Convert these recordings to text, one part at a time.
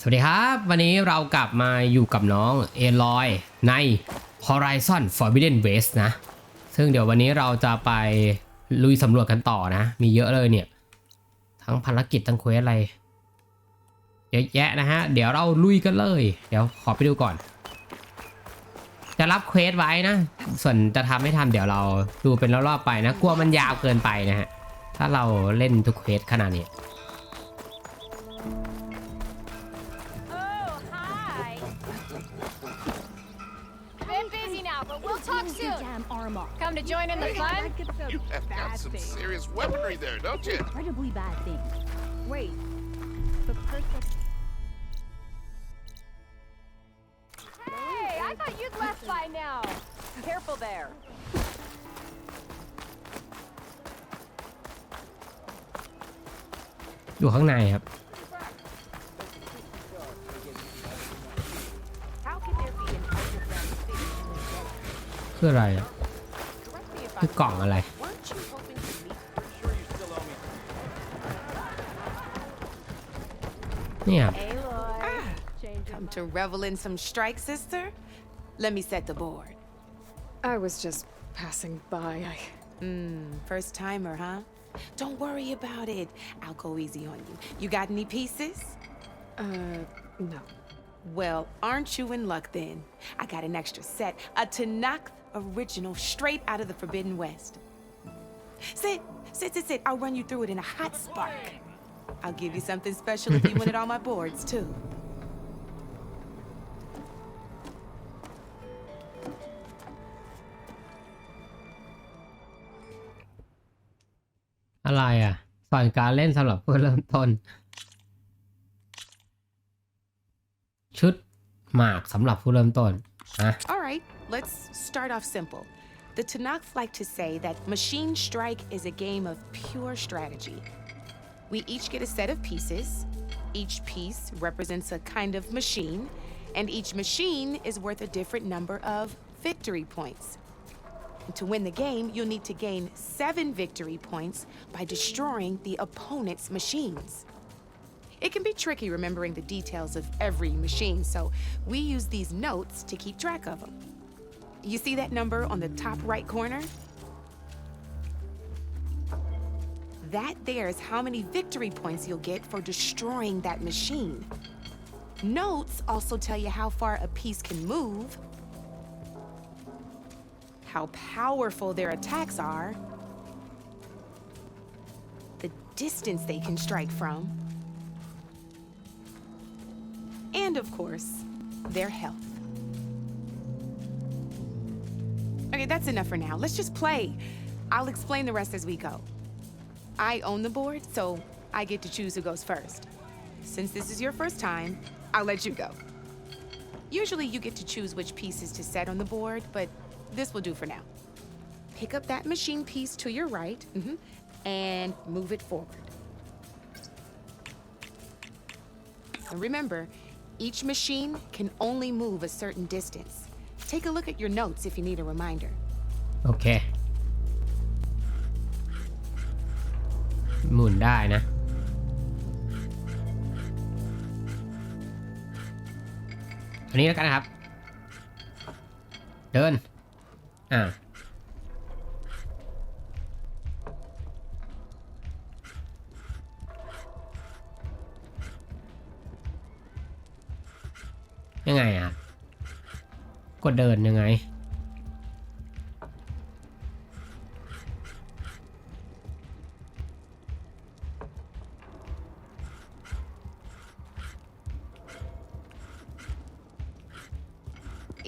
สวัสดีครับวันนี้เรากลับมาอยู่กับน้องเอลอยใน Horizon Forbidden West นะซึ่งเดี๋ยววันนี้เราจะไปลุยสำรวจกันต่อนะมีเยอะเลยเนี่ยทั้งภารกิจทั้งเควสอะไรเยอะแยะนะฮะเดี๋ยวเราลุยกันเลยเดี๋ยวขอไปดูก่อนจะรับเควสไว้นะส่วนจะทำไม่ทำเดี๋ยวเราดูเป็นรอบๆไปนะกลัวมันยาวเกินไปนะฮะถ้าเราเล่นทุกเควสขนาดนี้Come to join in the fun? You have got some serious weaponry there, don't you? Incredibly bad thing. Wait, the person. Hey, I thought you'd left by now. Careful there. อยู่ข้างในครับคืออะไรอ่ะคือกล่องอะไรเนี่ย Come to revel in some strike, sister? Let me set the board. I was just passing by. First timer, huh? Don't worry about it. I'll go easy on you. You got any pieces? No. Well, aren't you in luck then? I got an extra set, a Tanakh original straight out of the Forbidden West. Sit. I'll run you through it in a hot spark. I'll give you something special if you win it on my boards, too. อะไรอ่ะสอนการเล่นสำหรับผู้เริ่มต้นชุดหมากสำหรับผู้เริ่มต้นนะ All right, let's start off simple. The Tanakh like to say that Machine Strike is a game of pure strategy. We each get a set of pieces. Each piece represents a kind of machine, and each machine is worth a different number of victory points. And to win the game, you'll need to gain 7 victory points by destroying the opponent's machines. It can be tricky remembering the details of every machine, so we use these notes to keep track of them. You see that number on the top right corner? That there is how many victory points you'll get for destroying that machine. Notes also tell you how far a piece can move, how powerful their attacks are, the distance they can strike from, and of course, their health. Okay, that's enough for now. Let's just play. I'll explain the rest as we go. I own the board, so I get to choose who goes first. Since this is your first time, I'll let you go. Usually you get to choose which pieces to set on the board, but this will do for now. Pick up that machine piece to your right, and move it forward. And remember, each machine can only move a certain distance. Take a look at your notes if you need a reminder. โอเคหมุนได้นะอันนี้แล้วกันนะครับเดินยังไงอ่ะกดเดินยังไง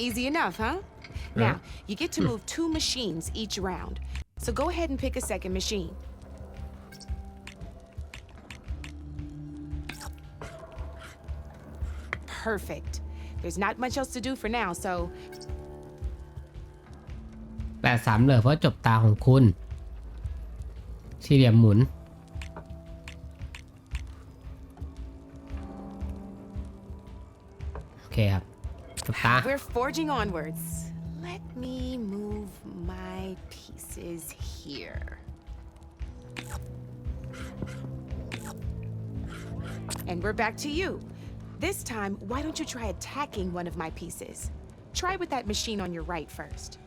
Easy enough, huh? Now, you get to move 2 machines each round. So go ahead and pick a second machine. Perfect. There's not much else to do for now, so... 83เหลือเพราะจบตาของคุณสี่เหลี่ยมหมุนโอเคครับจบตา We're forging onwards. Let me move my pieces here. And we're back to you. This time, why don't you try attacking one of my pieces? Try with that machine on your right first.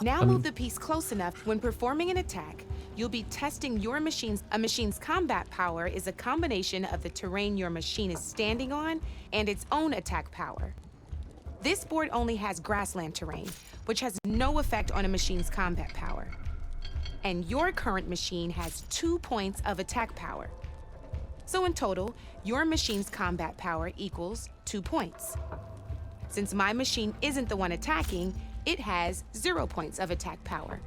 Now move the piece close enough when performing an attack. You'll be testing your a machine's combat power is a combination of the terrain your machine is standing on and its own attack power. This board only has grassland terrain, which has no effect on a machine's combat power. And your current machine has 2 points of attack power. So in total, your machine's combat power equals 2 points. Since my machine isn't the one attacking, it has 0 points of attack power.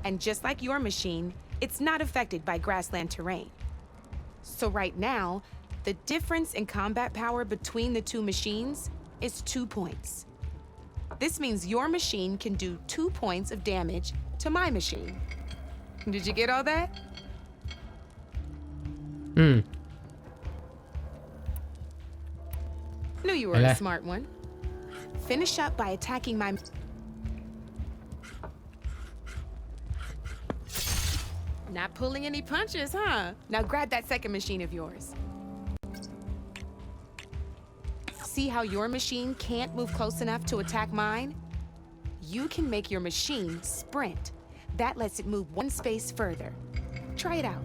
And just like your machine, it's not affected by grassland terrain. So right now, the difference in combat power between the two machines is 2 points. This means your machine can do 2 points of damage to my machine. Did you get all that? Knew you were a smart one. Finish up by attacking my... Not pulling any punches, huh? Now grab that second machine of yours. See how your machine can't move close enough to attack mine? You can make your machine sprint. That lets it move 1 space further. Try it out.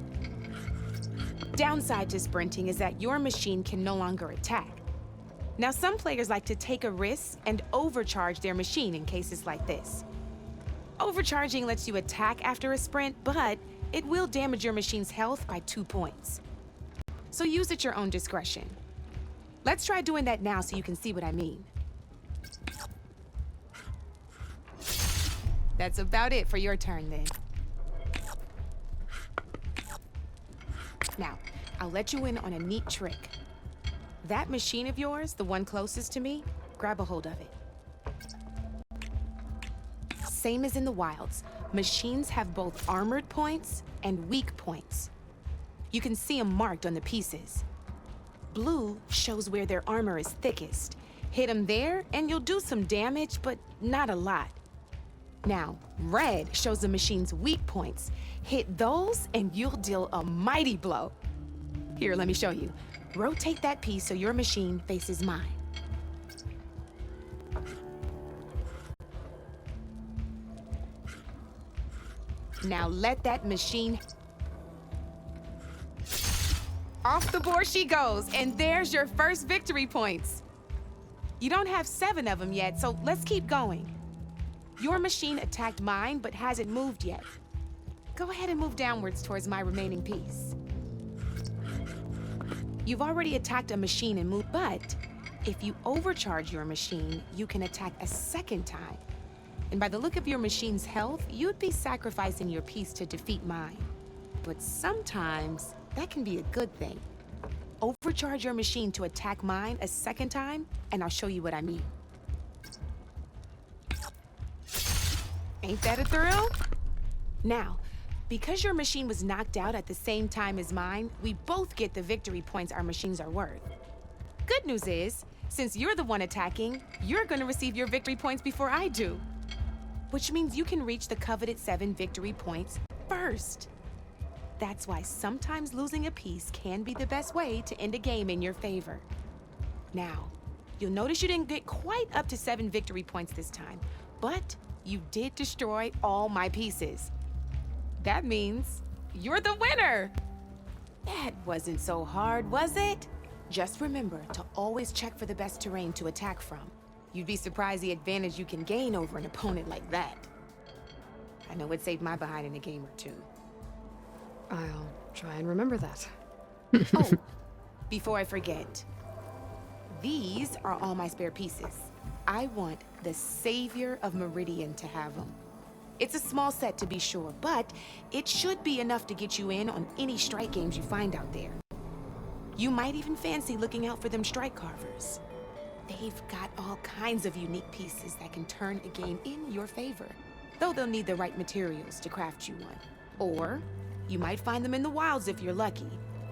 Downside to sprinting is that your machine can no longer attack. Now, some players like to take a risk and overcharge their machine in cases like this. Overcharging lets you attack after a sprint, but it will damage your machine's health by 2 points. So use at your own discretion. Let's try doing that now so you can see what I mean. That's about it for your turn then. Now, I'll let you in on a neat trick. That machine of yours, the one closest to me, grab a hold of it. Same as in the wilds, machines have both armored points and weak points. You can see them marked on the pieces. Blue shows where their armor is thickest. Hit them there and you'll do some damage, but not a lot. Now, red shows the machine's weak points. Hit those and you'll deal a mighty blow. Here, let me show you. Rotate that piece so your machine faces mine. Now let that machine... Off the board she goes, and there's your first victory points. You don't have 7 of them yet, so let's keep going. Your machine attacked mine, but hasn't moved yet. Go ahead and move downwards towards my remaining piece. You've already attacked a machine and moved, but if you overcharge your machine, you can attack a second time. And by the look of your machine's health, you'd be sacrificing your piece to defeat mine. But sometimes, that can be a good thing. Overcharge your machine to attack mine a second time, and I'll show you what I mean. Ain't that a thrill? Now, because your machine was knocked out at the same time as mine, we both get the victory points our machines are worth. Good news is, since you're the one attacking, you're gonna receive your victory points before I do. Which means you can reach the coveted 7 victory points first. That's why sometimes losing a piece can be the best way to end a game in your favor. Now, you'll notice you didn't get quite up to 7 victory points this time, but you did destroy all my pieces. That means you're the winner! That wasn't so hard, was it? Just remember to always check for the best terrain to attack from. You'd be surprised the advantage you can gain over an opponent like that. I know it saved my behind in a game or 2. I'll try and remember that. Oh, before I forget, these are all my spare pieces. I want the Savior of Meridian to have them. It's a small set to be sure, but it should be enough to get you in on any strike games you find out there. You might even fancy looking out for them strike carvers. They've got all kinds of unique pieces that can turn a game in your favor, though they'll need the right materials to craft you one. Or you might find them in the wilds if you're lucky.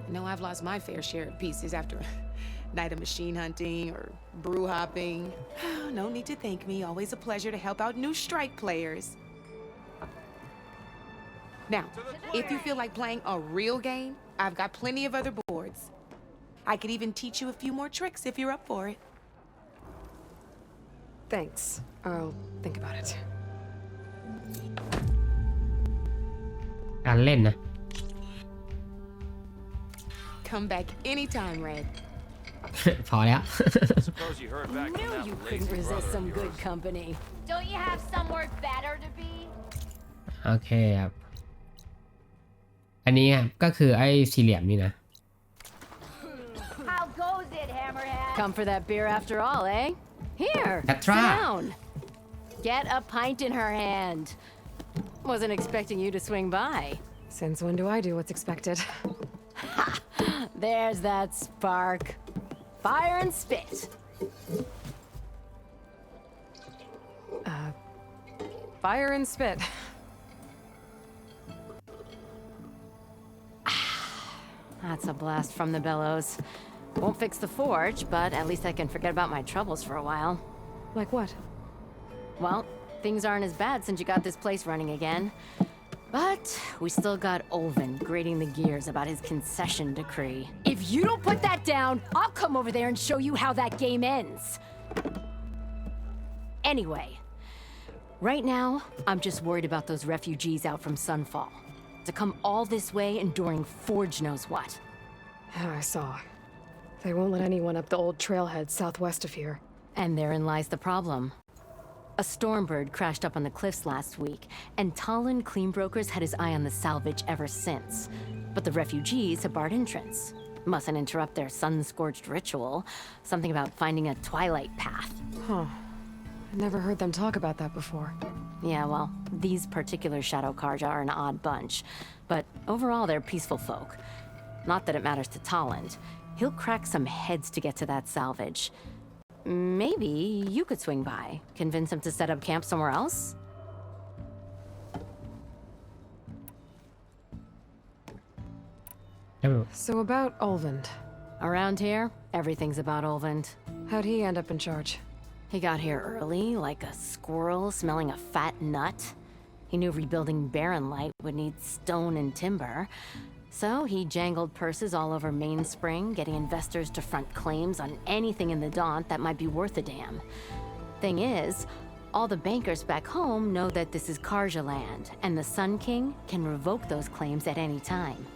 I know I've lost my fair share of pieces after a night of machine hunting or brew hopping. No need to thank me. Always a pleasure to help out new strike players. Now, if you feel like playing a real game, I've got plenty of other boards. I could even teach you a few more tricks if you're up for it. Thanks. I'll think about it. การเล่นนะ Come back anytime, Red. พอแล้ว Suppose you heard back from Knew that you lazy couldn't resist brother some of good yours. company. Don't you have somewhere better to be? โอเคครับ อันนี้ก็คือไอ้สี่เหลี่ยมนี่นะ How goes it, Hammerhead? Come for that beer after all, eh? Here, That's sit right. down. Get a pint in her hand. Wasn't expecting you to swing by. Since when do I do what's expected? There's that spark. Fire and spit. Fire and spit. That's a blast from the bellows. Won't fix the forge, but at least I can forget about my troubles for a while. Like what? Well, things aren't as bad since you got this place running again. But we still got Olvin grating the gears about his concession decree. If you don't put that down, I'll come over there and show you how that game ends. Anyway, right now, I'm just worried about those refugees out from Sunfall. To come all this way enduring Forge knows what. I saw. They won't let anyone up the old trailhead southwest of here. And therein lies the problem. A stormbird crashed up on the cliffs last week, and Talon Cleanbrokers had his eye on the salvage ever since. But the refugees have barred entrance. Mustn't interrupt their sun-scorched ritual. Something about finding a twilight path. Huh. I never heard them talk about that before. Yeah, well, these particular Shadow Karja are an odd bunch. But overall, they're peaceful folk. Not that it matters to Talon. He'll crack some heads to get to that salvage. Maybe you could swing by, convince him to set up camp somewhere else? So about Olvind. Around here, everything's about Olvind. How'd he end up in charge? He got here early, like a squirrel smelling a fat nut. He knew rebuilding Barren Light would need stone and timber. So he jangled purses all over Mainspring, getting investors to front claims on anything in the Daunt that might be worth a damn. Thing is, all the bankers back home know that this is Karja land, and the Sun King can revoke those claims at any time.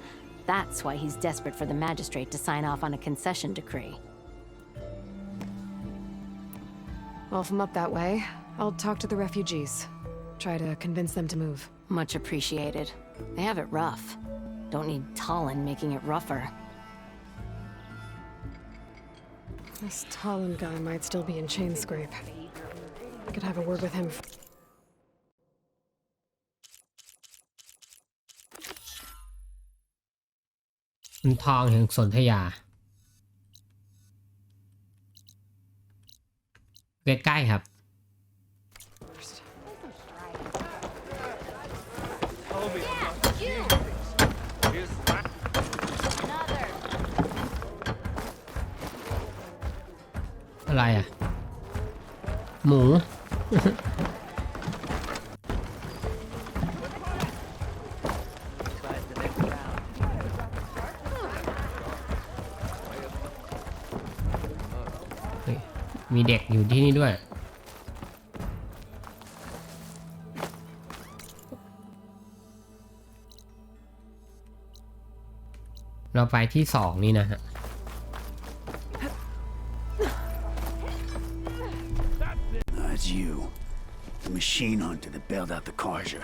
That's why he's desperate for the magistrate to sign off on a concession decree. Well, if I'm up that way, I'll talk to the refugees. Try to convince them to move. Much appreciated. They have it rough. Don't need Talon making it rougher. This Talon guy might still be in Chainscrape. I could have a word with him. คุณทองแห่งสนธยา ใกล้ๆครับ Yeah, you. Here's Another. อะไรอ่ะ หมู เฮ้ย มีเด็กอยู่ที่นี่ด้วย เราไปที่2นี่นะฮะ That's you. The machine hunter that bailed out the Karja.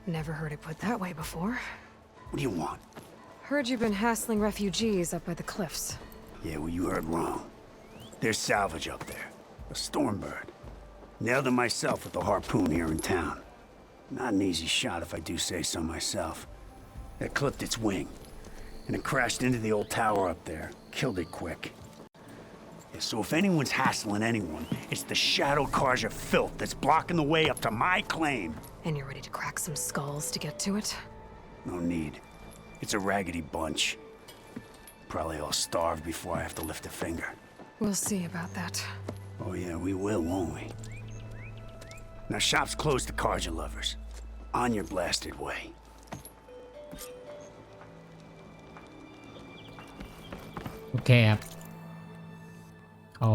Never heard it put that way before. What do you want? Heard you've been hassling refugees up by the cliffs. Yeah, well, you heard wrong. There's salvage up there. A stormbird. Nailed it myself with a harpoon here in town. Not an easy shot if I do say so myself. It clipped its wing. And it crashed into the old tower up there. Killed it quick. Yeah, so if anyone's hassling anyone, it's the Shadow Karja filth that's blocking the way up to my claim. And you're ready to crack some skulls to get to it? No need. It's a raggedy bunch. Probably all starved before I have to lift a finger. We'll see about that. Oh yeah, we will, won't we? Now shop's closed to Karja lovers. On your blasted way. โอ เคครับเขา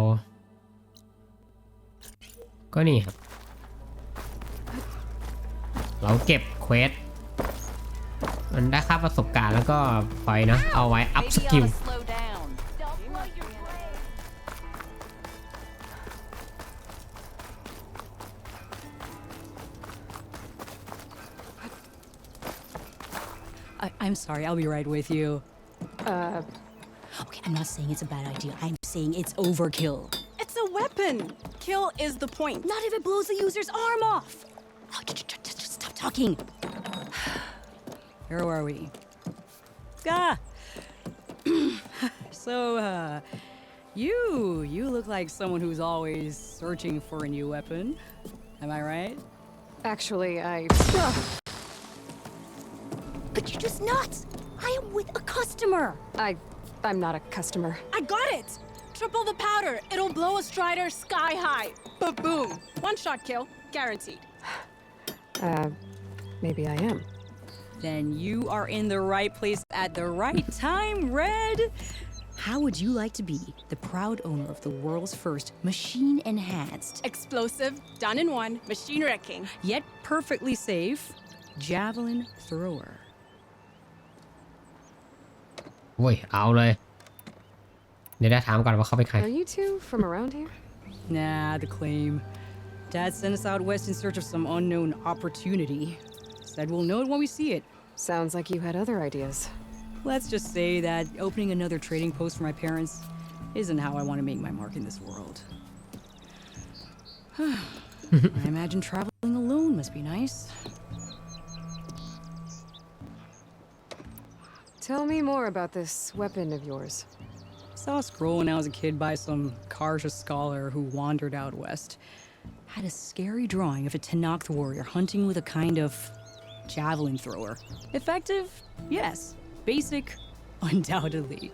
ก็นี่ครับเราเก็บเควสมันได้ค่าประสบการณ์แล้วก็ปล่อยนะเอาไว้อัพสกิล slow down. Don't blow your brain. I'm sorry, I'll be right with you. Uh, Okay, I'm not saying it's a bad idea. I'm saying it's overkill. it's a weapon. Kill is the point. Not if it blows the user's arm off. Oh, just stop talking. Where are we? Ah. So, you look like someone who's always searching for a new weapon. Am I right? Actually, But you're just nuts. I am with a customer. I'm not a customer. I got it! Triple the powder. It'll blow a Strider sky high. Ba-boom. One shot kill. Guaranteed. Maybe I am. Then you are in the right place at the right time, Red. How would you like to be the proud owner of the world's first machine-enhanced, Explosive. Done in one. Machine wrecking. yet perfectly safe, javelin thrower? โว้ยเอาเลยเดี๋ยวได้ถามก่อนว่าเขาเป็นใคร Are you two from around here? Nah, the claim. Dad sent us out west in search of some unknown opportunity. Said we'll know it when we see it. Sounds like you had other ideas. Let's just say that opening another trading post for my parents isn't how I want to make my mark in this world. I imagine traveling alone must be nice. Tell me more about this weapon of yours. Saw a scroll when I was a kid by some Karja scholar who wandered out west. Had a scary drawing of a Tenakth warrior hunting with a kind of javelin thrower. Effective? Yes. Basic? Undoubtedly.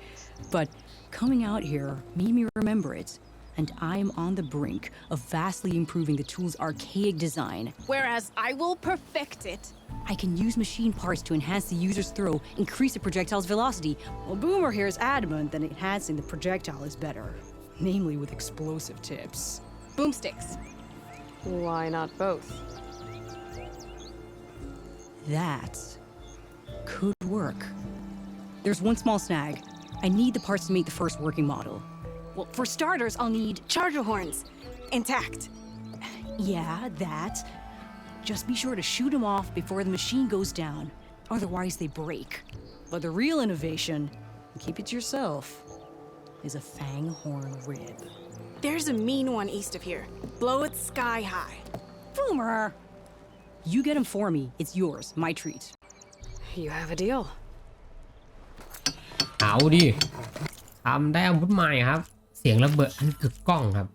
But coming out here made me remember it. And I'm on the brink of vastly improving the tool's archaic design. Whereas I will perfect it. I can use machine parts to enhance the user's throw, increase the projectile's velocity. Well, Boomer here is adamant that enhancing the projectile is better. Namely with explosive tips. Boomsticks. Why not both? That could work. There's one small snag. I need the parts to make the first working model. Well, for starters, I'll need charger horns. Intact. Yeah, that. Just be sure to shoot them off before the machine goes down. Otherwise, they break. But the real innovation, and keep it to yourself, is a fang horn rib. There's a mean one east of here. Blow it sky high. Boomer! You get him for me. It's yours. My treat. You have a deal. เอาดิทำได้อาวุธใหม่ครับเสียงระเบิดอันกึกก้องครับ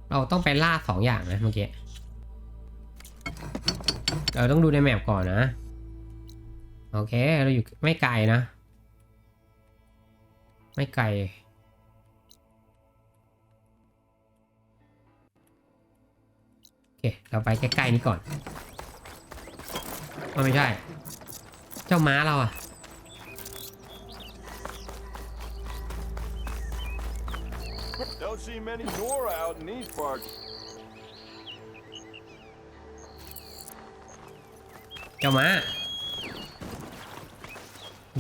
เราต้องไปล่า2อย่างนะเมื่อกี้เราต้องดูในแมปก่อนนะโอเคเราอยู่ไม่ไกลนะไม่ไกลโอเคเราไปใกล้ๆนี้ก่อนไม่ใช่เจ้าม้าเราอะ Don't see many Nora out in these parts. เจ้าม้า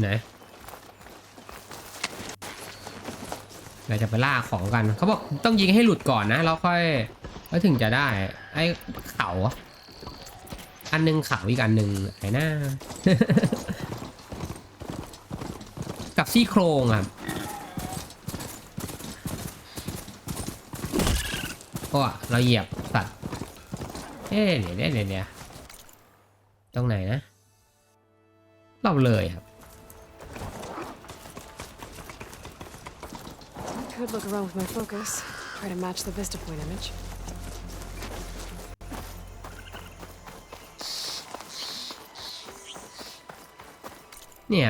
ไหนเราจะไปล่าของกันเขาบอกต้องยิงให้หลุดก่อนนะแล้วค่อยถึงจะได้ไอ้เขาอันนึงเขาอีกอันหนึ่งไอ้หน้า กับซี่โครงครับก็เราเหยียบสัตว์เดี๋ยวตรงไหนนะเราเลยครับ Could look around with my focus. Try to match the Vista Point image. เนี่ย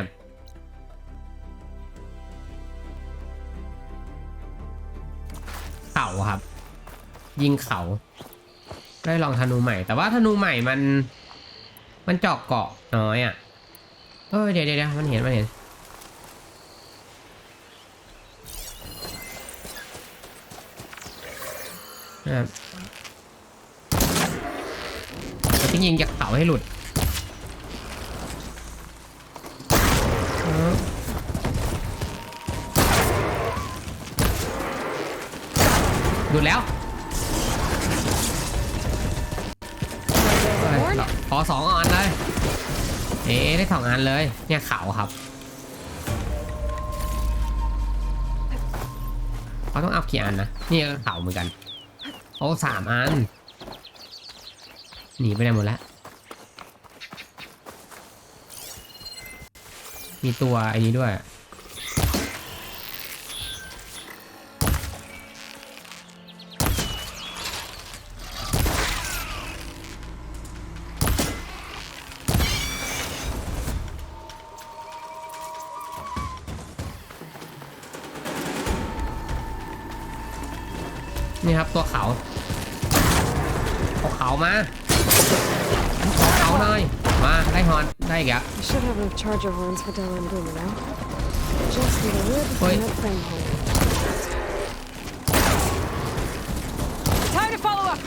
เขาครับยิงเขาได้ลองธนูใหม่แต่ว่าธนูใหม่มันเจาะเกาะน้อยอ่ะ เดี๋ยวมันเห็นนะครับเราต้องยิงจากเขาให้หลุดหลุดแล้วขอ2 อันเลยได้2 อันเลยเนี่ยเขาครับเขาต้องอัพกี่อันนะนี่ก็เขาเหมือนกันโอ้3 อันหนีไปไหนหมดแล้วมีตัวไอ้นี้ด้วยนี่ครับตัวเขาเอาเขามาขอเขาหน่อยมาได้ฮอนได้อีกอ่ะ I should have enough charger horns for Della and Boomer now. Just need a lid Wait. and that thing hole. Time to follow up.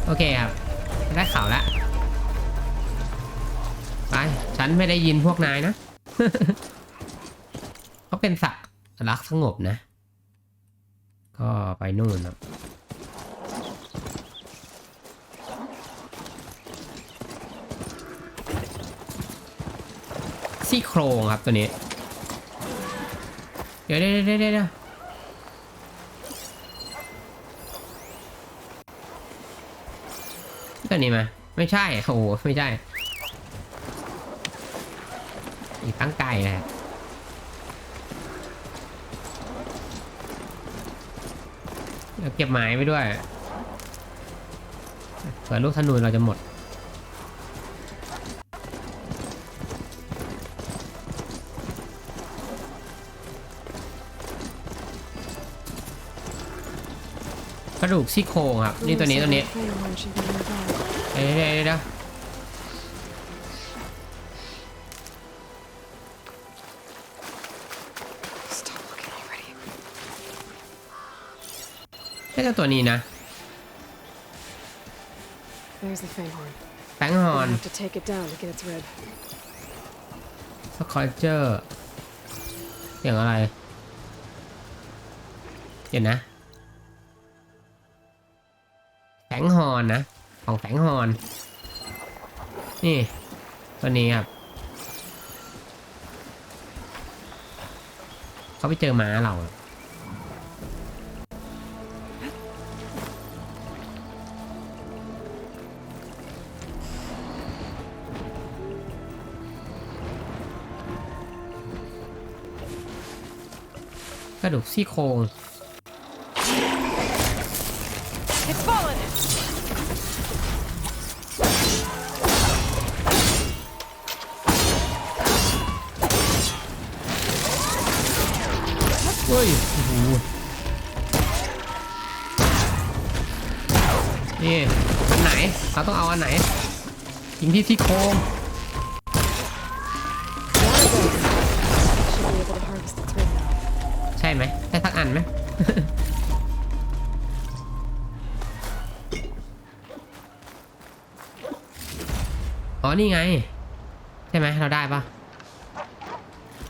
โอเคครับได้ข่าวแล้วไปฉันไม่ได้ยินพวกนายนะ เขาเป็นสัตว์รักสงบนะก็ไปนู่นนะซี่โครงครับตัวนี้เดี๋ยวตัวนี้มาไม่ใช่โอ้โหไม่ใช่อีกตั้งไก่เลยเก็บไม้ไปด้วยเผื่อลูกธนูเราจะหมดกระดูกซี่โครงครับนี่ตัวนี้ Thing horn should be nearby. เดี๋ยวStop looking already. แค่ตัวนี้นะ There's the Fang horn. แป้งฮอ I'll น have to take it down to get its rib. สคอร์เจอร์อย่างอะไรเดี๋ยวนะแฝงฮอนนะของแฝงฮอนนี่ตัวนี้ครับเขาไปเจอม้าเรากระดูกซี่โครง It's fallen. เฮ้ยโอ้โหนี่อันไหนเราต้องเอาอันไหนยิงที่ซี่โครง Should be able to harvest its rib now. ใช่ไหมได้สักอันไหม อ๋อนี่ไงใช่ไหมเราได้ปะ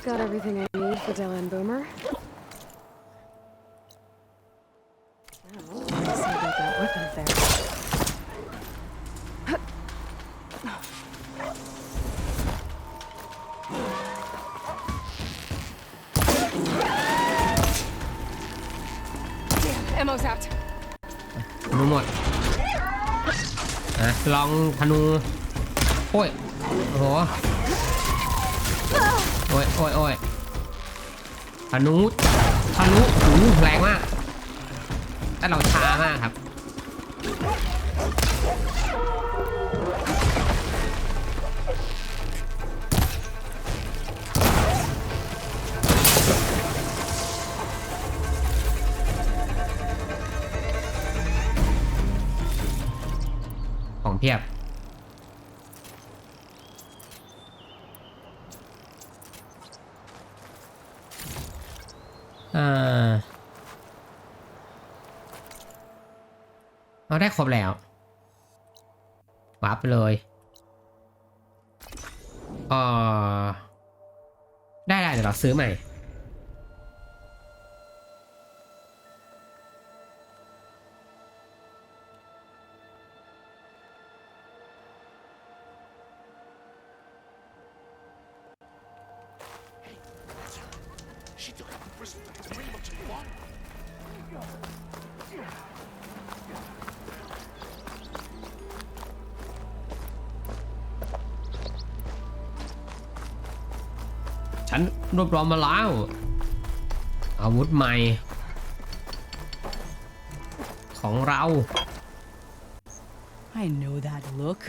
Got everything I need for Della and Boomer. Now, let's see about that weapon of theirs. Ammo's out. ธนูหมดลองธนูโอ้ยโอ้โหโอ้ยธนูโอ้โหแรงมากแต่เราช้ามากครับ เพียบเราได้ครบแล้ววาร์ปไปเลยได้เดี๋ยวเราซื้อใหม่ฉันรวบรวมมาแล้วอาวุธใหม่ของเรา I know that look.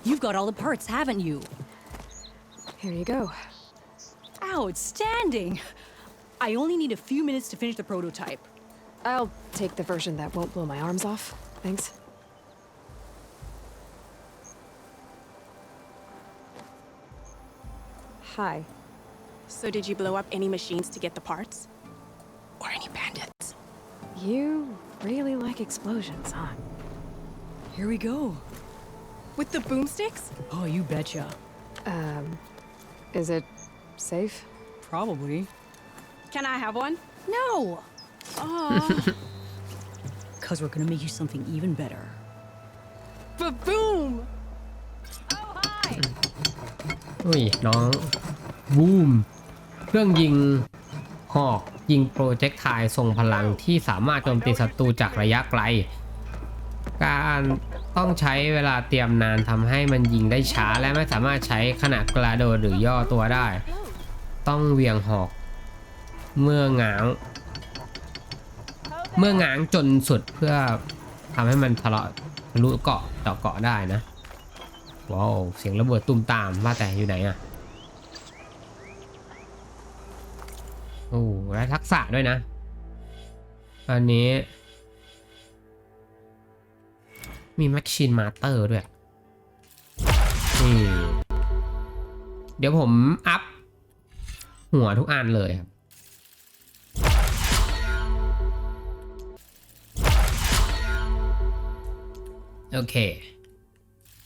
You've got all the parts, haven't you? Here you go. Outstanding! I only need a few minutes to finish the prototype. I'll take the version that won't blow my arms off. Thanks. Hi. So did you blow up any machines to get the parts? Or any bandits? You really like explosions, huh? Here we go. With the boomsticks? Oh, you betcha. Is it safe? Probably. Can I have one? No! Oh. Because we're gonna make you something even better. Ba-boom! Oh, hi! อุ้ยน้องบูมเครื่องยิงหอกยิงโปรเจกต์ไทล์ทรงพลังที่สามารถโจมตีศัตรูจากระยะไกลการต้องใช้เวลาเตรียมนานทำให้มันยิงได้ช้าและไม่สามารถใช้ขณะกระโดดหรือย่อตัวได้ต้องเหวี่ยงหอกเมื่อง้างจนสุดเพื่อทำให้มันทะลุเกาะต่อเกาะได้นะว้าวเสียงระเบิดตุ้มตามว่าแต่อยู่ไหนอะโอ้ได้ทักษะด้วยนะอันนี้มีแมชชีนมาสเตอร์ด้วยนี่เดี๋ยวผมอัพหัวทุกอันเลยครับโอเค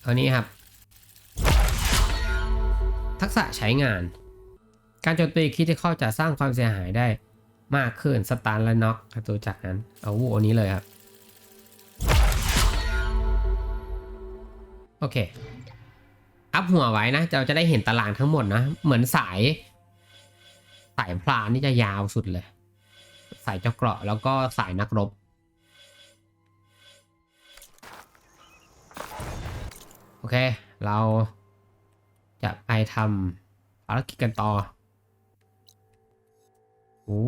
เอานี้ครับทักษะใช้งานการโจมตีคริติคอลจะสร้างความเสียหายได้มากขึ้นสตันและน็อกตัวจากนั้นเอาอันนี้เลยครับโอเคอัพหัวไว้นะเราจะได้เห็นตารางทั้งหมดนะเหมือนสายพรานนี่จะยาวสุดเลยสายเจ้าเกราะแล้วก็สายนักรบโอเคเราจะไปทำภารกิจกันต่อโอ้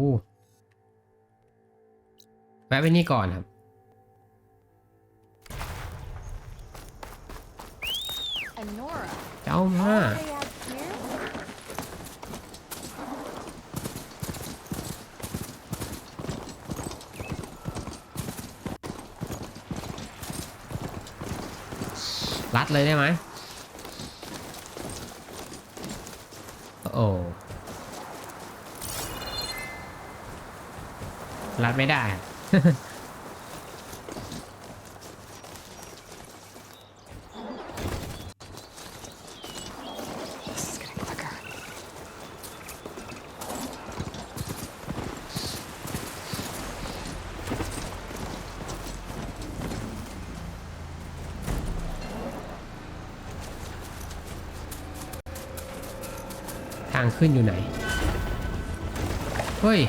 แวะไปนี่ก่อนครับเจ้ามารัดเลยได้ไหมโอ้รัดไม่ได้ ทางขึ้นอยู่ไหนเฮ้ย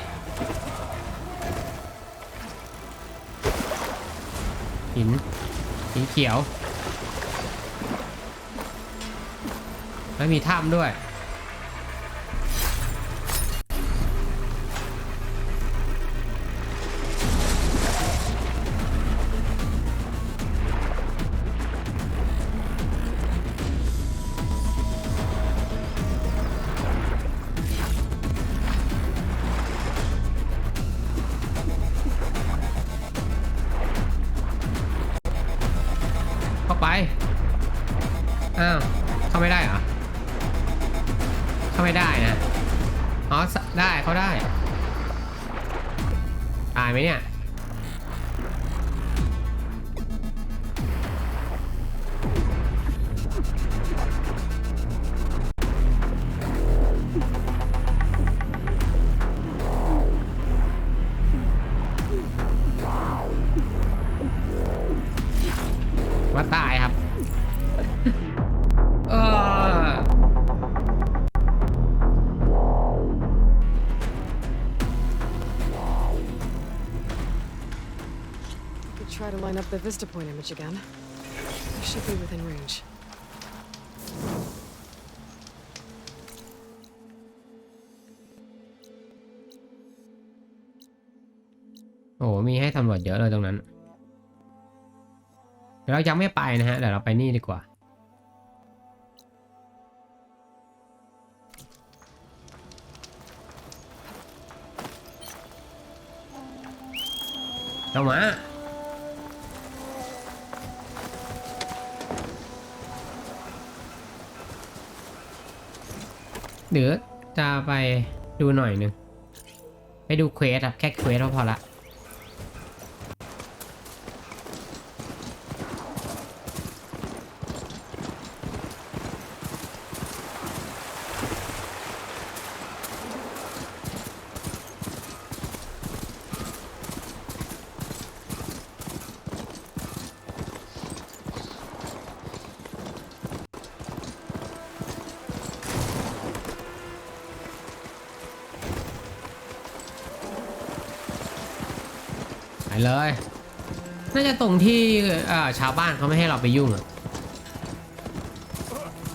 หินสีเขียวแล้วมีถ้ำด้วย ไปอ้าวเข้าไม่ได้เหรอเข้าไม่ได้นะอ๋อได้เขาได้ตายไหมเนี่ยว่าตายครับTry to line up the Vista Point image again. I should be within range. โอ้มีให้สำรวจเยอะเลยตรงนั้นเดี๋ยวเรายังไม่ไปนะฮะเดี๋ยวเราไปนี่ดีกว่าเรามาเดี๋ยวจะไปดูหน่อยนึงไปดูเควสครับแค่เควสก็พอละไปเลยน่าจะตรงที่ชาวบ้านเขาไม่ให้เราไปยุ่งอะ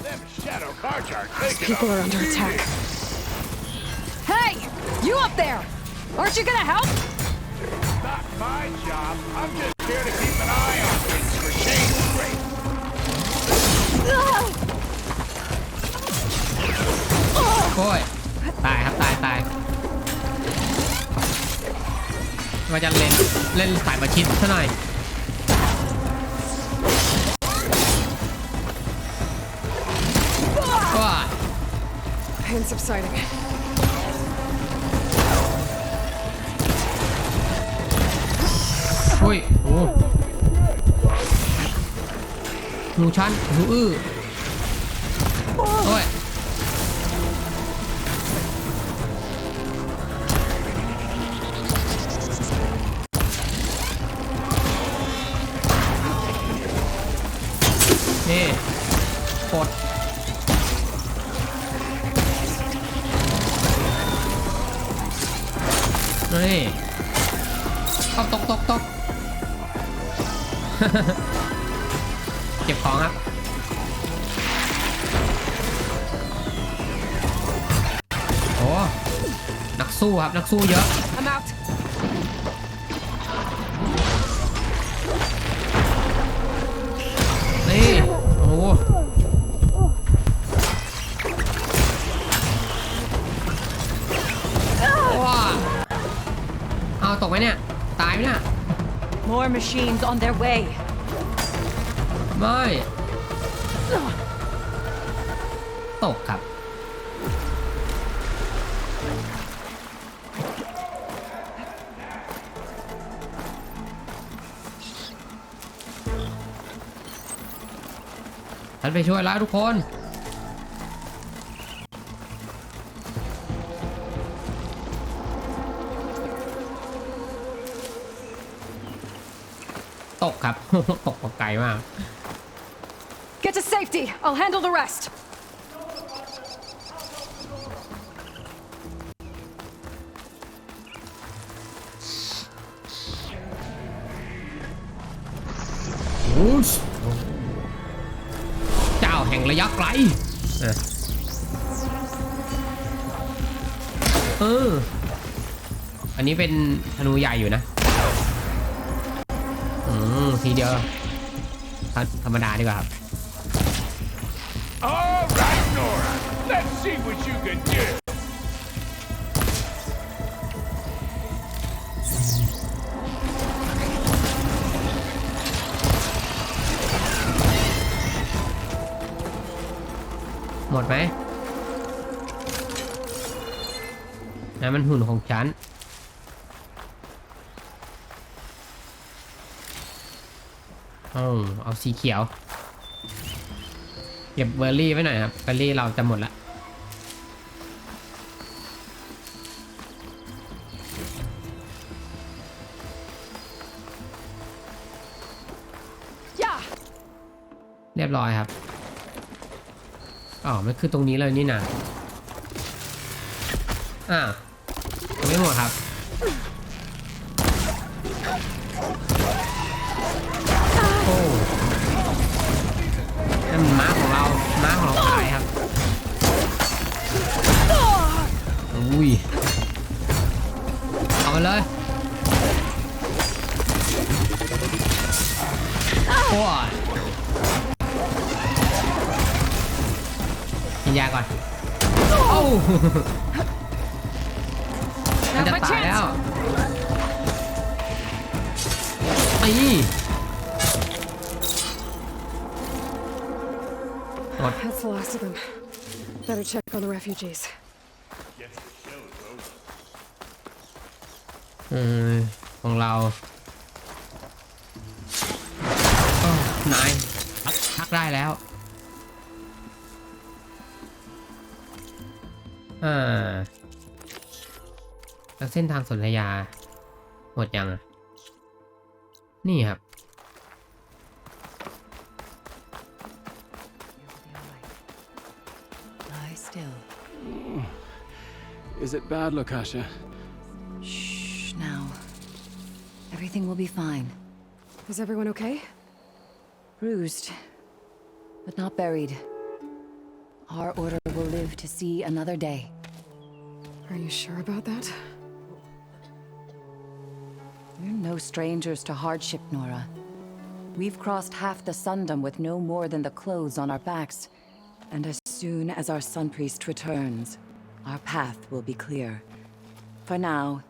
Them shadow cards are taking People are under attack. Hey! You up there! Aren't you gonna help? not my job. I'm just here to keep an eye on things for Shane's sake. โอ้ยตายครับตายว่าจะเล่นสายประชิดซะหน่อยว้า Pain subsiding. อุ้ยโอ้หูชันหูอื้อโอ้ยนี่กดนี่ตก เก็บของครับโอ้นักสู้ครับนักสู้เยอะ I'm out. นี่โอ้ว้าเอาตกไหมเนี่ยตายไหมเนี่ย More machines on their way. ไม่ตกครับฉันไปช่วยแล้วทุกคนตกครับ ตกไกลมาก Get to safety. I'll handle the rest. เจ้าแห่งระยะไกลอันนี้เป็นธนูใหญ่อยู่นะทีเดียวธรรมดาดีกว่าครับ All right, Nora. Let's see what you can do. โ หมดไหมนั่นมันหุ่นของฉันเอาสีเขียวเก็บเบอร์รี่ไว้หน่อยครับเบอร์รี่เราจะหมดละเรียบร้อยครับมันคือตรงนี้เลยนี่นะไม่หมดครับโอ้นั่นม้าของเราตายครับอุ้ยเอาไปเลยโอ้ยกินยาก่อนโอ้มันจะตายแล้วThat's the last of them. Better check on the refugees. ของเรานายพักได้แล้วแล้วเส้นทางสนธยาหมดยังนี่ครับ Lie still. Is it bad, Lakasha? Shh, now. Everything will be fine. Is everyone okay? Bruised, but not buried. Our order will live to see another day. Are you sure about that? We're no strangers to hardship, Nora. We've crossed half the Sundom with no more than the clothes on our backs. And as soon as our Sun Priest returns, our path will be clear. For now,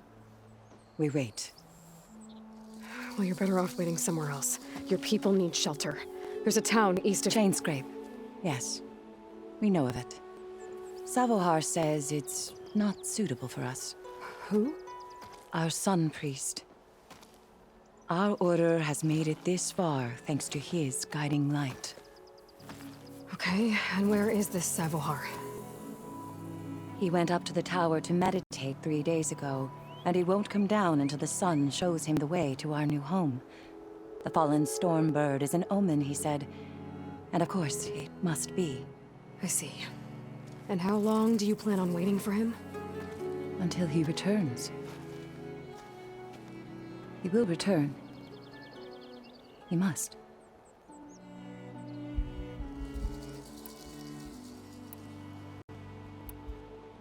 we wait. Well, you're better off waiting somewhere else. Your people need shelter. There's a town east of... Chainscrape. Yes. We know of it. Savohar says it's not suitable for us. Who? Our Sun Priest. Our order has made it this far thanks to his guiding light. Okay, and where is this Savohar? He went up to the tower to meditate 3 days ago, and he won't come down until the sun shows him the way to our new home. The fallen storm bird is an omen, he said. And of course, it must be. I see. And how long do you plan on waiting for him? Until he returns. He will return. He must.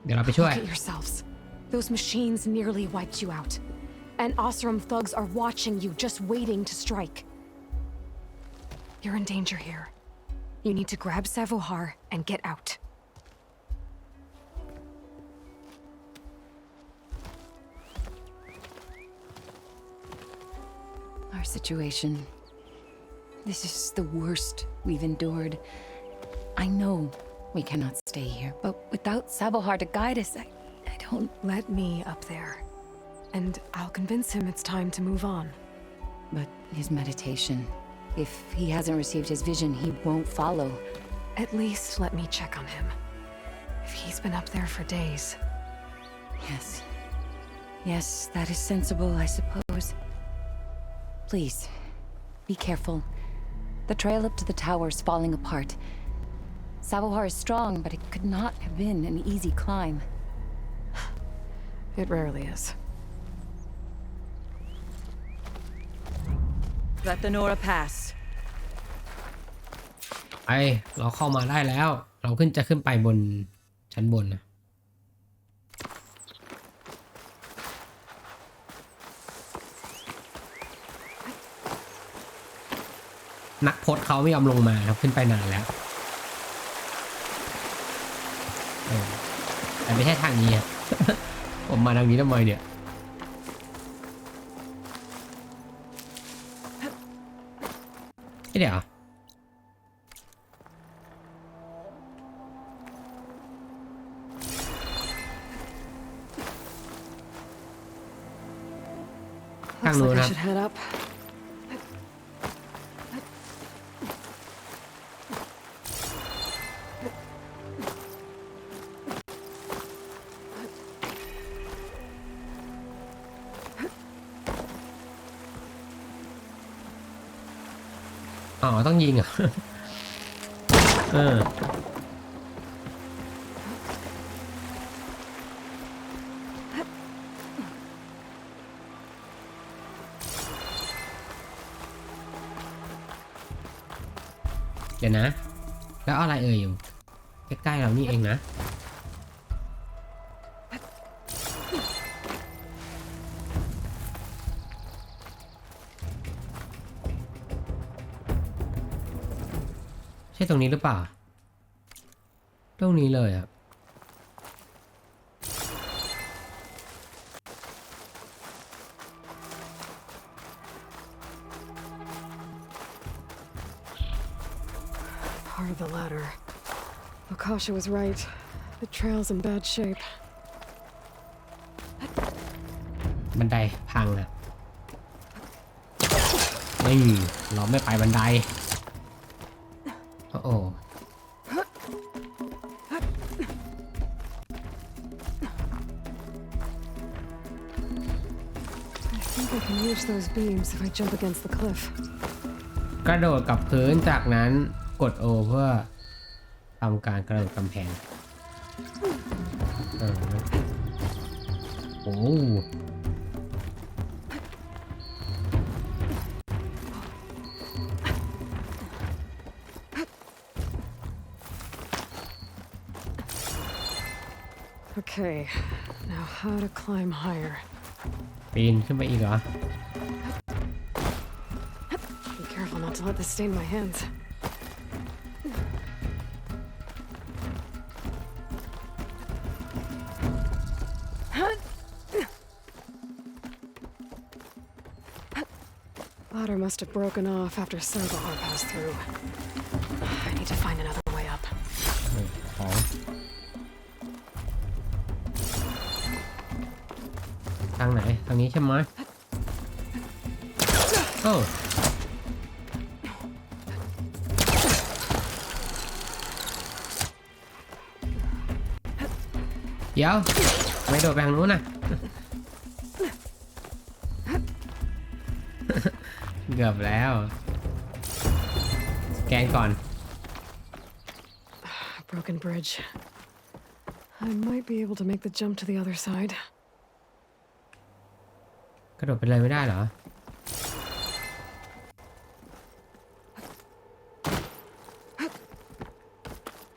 Look at yourselves. Those machines nearly wiped you out. And Osram thugs are watching you, just waiting to strike. You're in danger here. You need to grab Savohar and get out. Our situation. This is the worst we've endured. I know we cannot stay here, but without Savohar to guide us, I don't... Let me up there. And I'll convince him it's time to move on. But his meditation... If he hasn't received his vision, he won't follow. At least let me check on him. If he's been up there for days. Yes. Yes, that is sensible, I suppose. Please, be careful. The trail up to the tower is falling apart. Savohar is strong, but it could not have been an easy climb. It rarely is. Let the Nora pass. เราเข้ามาได้แล้ว เราจะขึ้นไปบนชั้นบนนะนักพจน์เขาไม่ยอมลงมาครับขึ้นไปนานแล้วแต่ไม่ใช่ทางนี้ครับ ผมมาทางนี้ทำไมเนี่ยเดี๋ยว ทาง Looks นู้น like ค I รับ should head up. อ๋อต้องยิงเหรอ เดี๋ยวนะ แล้วอะไรเอ่ยอยู่ใกล้ๆเรานี่เองนะ ใช่ตรงนี้หรือเปล่า ตรงนี้เลยอ่ะ Part of the ladder. Okasha was right. The trail's in bad shape. บันไดพังอ่ะนี่เราไม่ไปบันได โอ้ I think I can reach those beams if I jump against the cliff. กระโดดกับพื้นจากนั้นกด O เพื่อทำการกระโดดกำแพงโอ้ Okay, now how to climb higher. ปีนขึ้นไปอีกเหรอ Be careful not to let this stain my hands. Ladder must have broken off after Servahar passed through. I need to find another way up. ของทางไหนทางนี้ใช่ไหมโอ้เดี๋ยวไม่โดดไปทางนู้นน่ะ เกือบแล้วสแกนก่อน Broken bridge. I might be able to make the jump to the other side. กระโดดไปเลยไม่ได้เหรอ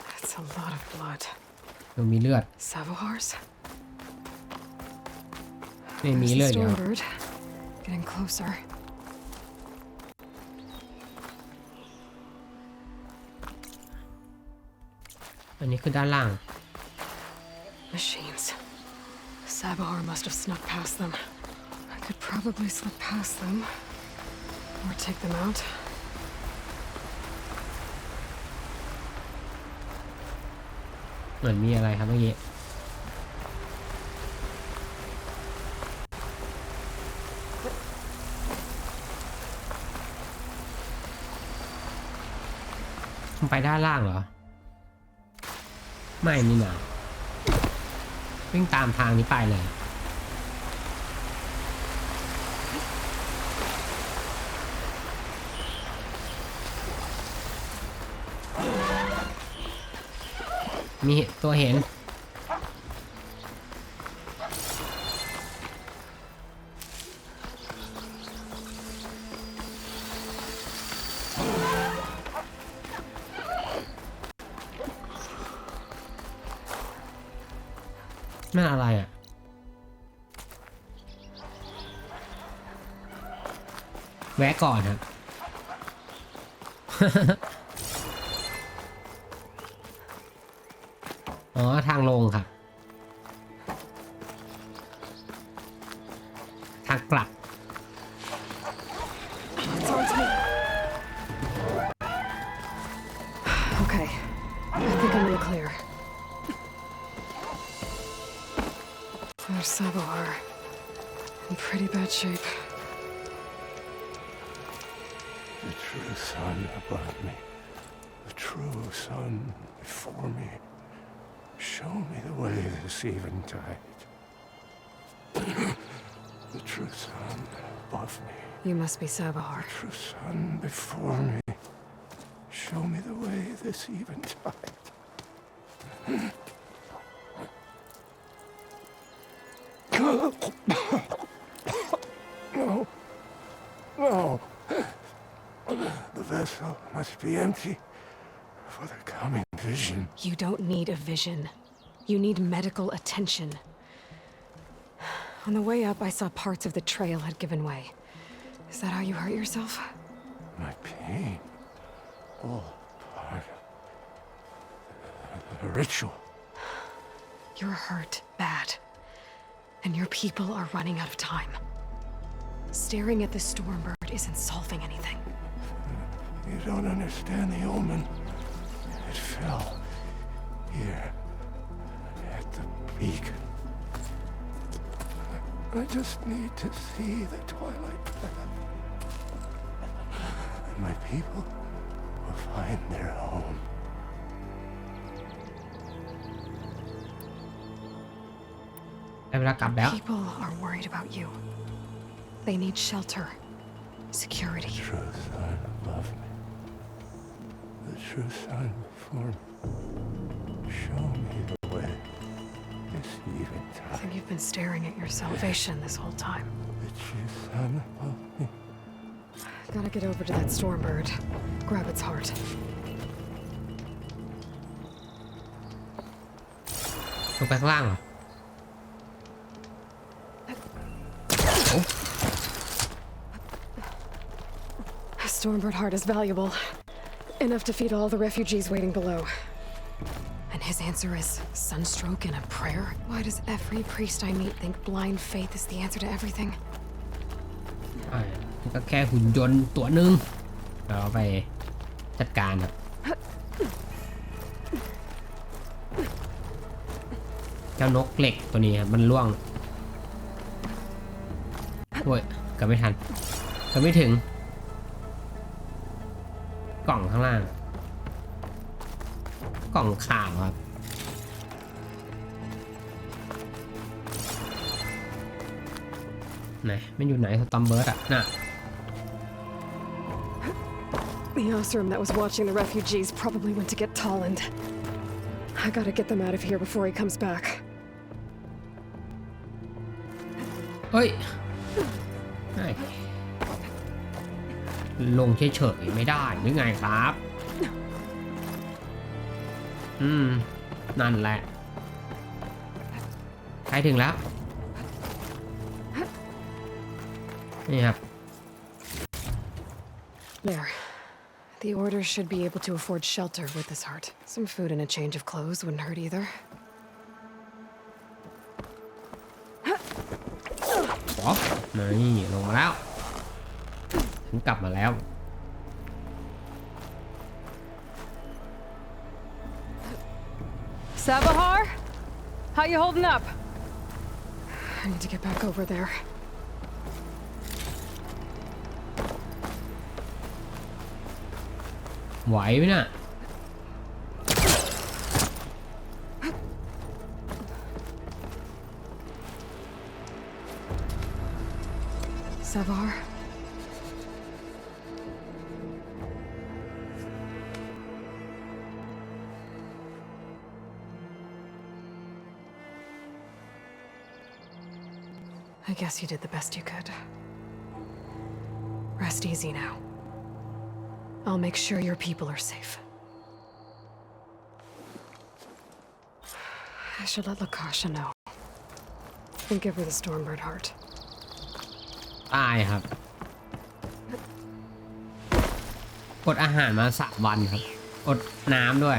That's a lot of blood. มันมีเลือด Savohars? ไม่มีเลือดเดี๋ยว Stormbird. Getting closer. อันนี้คือด้านล่าง Machines. Savohar must have snuck past them. I could probably slip past them. Or take them out. เหมือนมีอะไรครับเมื่อกี้ไปด้านล่างเหรอ ไม่นี่นะวิ่งตามทางนี้ไปเลย มีตัวเห็น นั่นอะไรอ่ะ แวะก่อนครับ อ๋อ ทางลงครับ ทางกลับ It's on to me. Okay. I think I'm in the clear. There's Savohar. In pretty bad shape. The true sun above me. The true sun before me. Show me the way this eventide. The true sun above me. You must be Sabahar. The true sun before me. Show me the way this eventide. No. No. The vessel must be empty for the coming vision. You don't need a vision. You need medical attention. On the way up, I saw parts of the trail had given way. Is that how you hurt yourself? My pain. All part of the ritual. You're hurt bad. And your people are running out of time. Staring at the Stormbird isn't solving anything. You don't understand the omen. It fell here at the beacon. I just need to see the twilight path. And my people will find their home. People are worried about you. They need shelter, security. The true sun above me. The true sun before me. Show me the way this eventide. I think you've been staring at your salvation this whole time. The true sun above me. Gotta get over to that Stormbird. Grab its heart. ลงไปข้างล่างเหรอ Stormbird heart is valuable. Enough to feed all the refugees waiting below. And his answer is sunstroke and a prayer? Why does every priest I meet think blind faith is the answer to everything? ก็แค่หุ่นยนต์ตัวหนึ่งเราไปจัดการครับเจ้านกเหล็กตัวนี้ครับมันล่วงโอ้ยก็ไม่ทันก็ไม่ถึงกล่องข้างล่างกล่องข่าวครับไหนมันอยู่ไหนสตอมเบิร์ดอะน่ะ The Osram that was watching the refugees probably went to get Tolland. I gotta get them out of here before he comes back. เฮ้ยลงเฉยๆไม่ได้หรือไงครับนั่นแหละใกล้ถึงแล้วนี่ครับ There. The Order should be able to afford shelter with this heart. Some food and a change of clothes wouldn't hurt either. ป๊อปนี่ลงมาแล้วฉันกลับมาแล้ว Sabahar? How you holding up? I need to get back over there.ไหวไหมน่ะ Savar? I guess you did the best you could. Rest easy now. I'll make sure your people are safe. I should let Lakasha know. And give her the Stormbird heart. ตายครับอดอาหารมา3 วันครับอดน้ำด้วย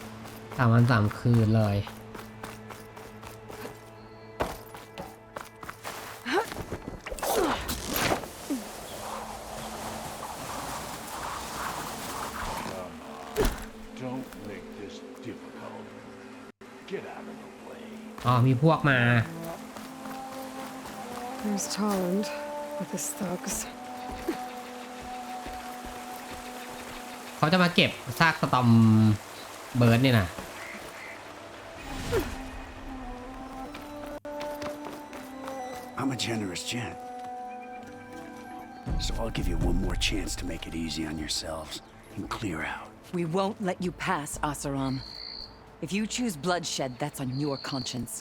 3 วัน 3 คืนเลย Don't make this difficult. Get out of the way. อ๋อมีพวกมา There's Tolland with his thugs. เขาจะมาเก็บซากสตอมเบิร์ดเนี่ยนะ I'm a generous gent. So I'll give you one more chance to make it easy on yourselves and clear out. We won't let you pass, Asaram. If you choose bloodshed, that's on your conscience.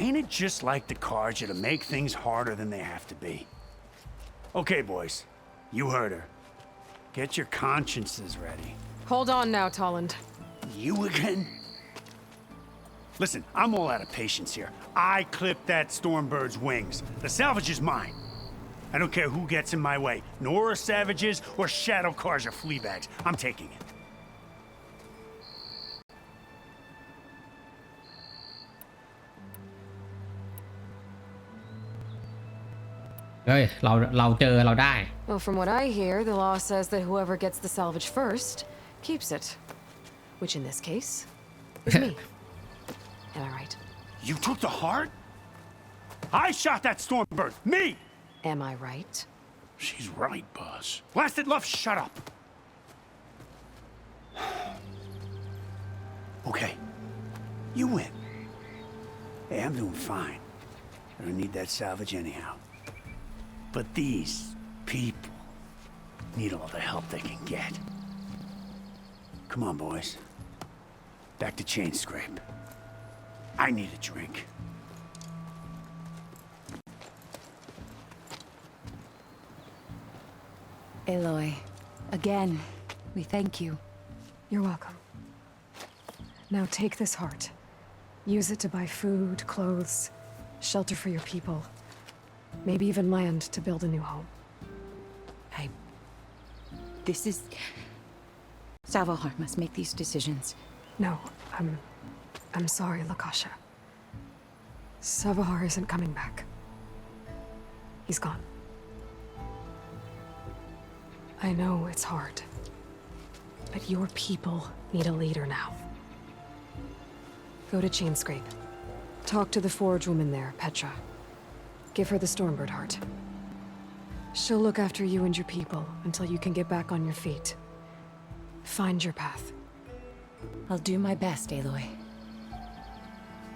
Ain't it just like the cards to make things harder than they have to be? Okay, boys. You heard her. Get your consciences ready. Hold on now, Tolland. You again? Listen, I'm all out of patience here. I clipped that Stormbird's wings. The salvage is mine. I don't care who gets in my way. Nora savages or shadow cars or flea bags. I'm taking it. เฮ้ยเราเจอเราได้ Well, from what I hear, the law says that whoever gets the salvage first keeps it. Which in this case is me. Am I right? You took the heart? I shot that Stormbird. Me! Am I right? She's right, boss. Blasted love, shut up. Okay. You win. Hey, I'm doing fine. I don't need that salvage anyhow. But these people need all the help they can get. Come on, boys. Back to Chain Scrape. I need a drink. Aloy, again, we thank you. You're welcome. Now take this heart. Use it to buy food, clothes, shelter for your people. Maybe even land to build a new home. This is... Salvahar must make these decisions. No, I'm sorry, Lakasha. Savahar isn't coming back. He's gone. I know it's hard, but your people need a leader now. Go to Chainscrape. Talk to the forge woman there, Petra. Give her the Stormbird heart. She'll look after you and your people until you can get back on your feet. Find your path. I'll do my best, Aloy.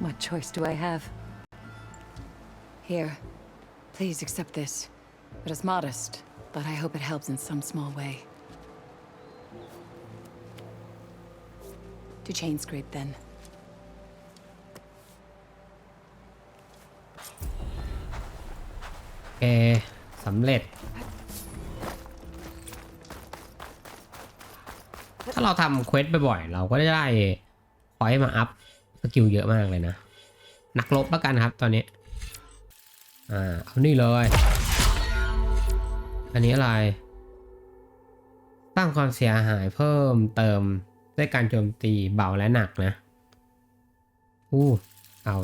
What choice do I have? Here, please accept this. It is modest, but I hope it helps in some small way. To Chainscrape, then. โอเคสำเร็จ ถ้าเราทำเควสบ่อยๆเราก็ได้พอยต์มาอัพสกิลเยอะมากเลยนะ นักรบแล้วกันครับตอนนี้เอานี่เลย อันนี้อะไรสร้างความเสียหายเพิ่มเติมด้วยการโจมตีเบาและหนักนะเอา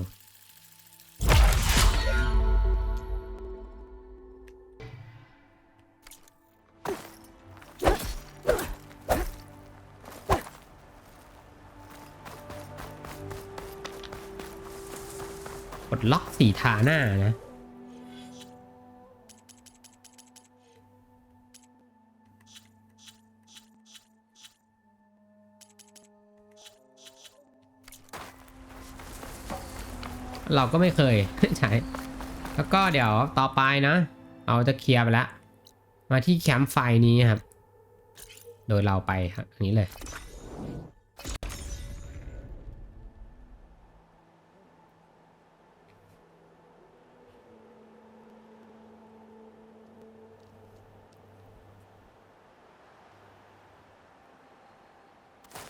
กดล็อกสีทาหน้านะเราก็ไม่เคย ใช้แล้วก็เดี๋ยวต่อไปนะเราจะเคลียร์ไปแล้วมาที่แคมป์ไฟนี้ครับ โดยเราไปครับอันนี้เลย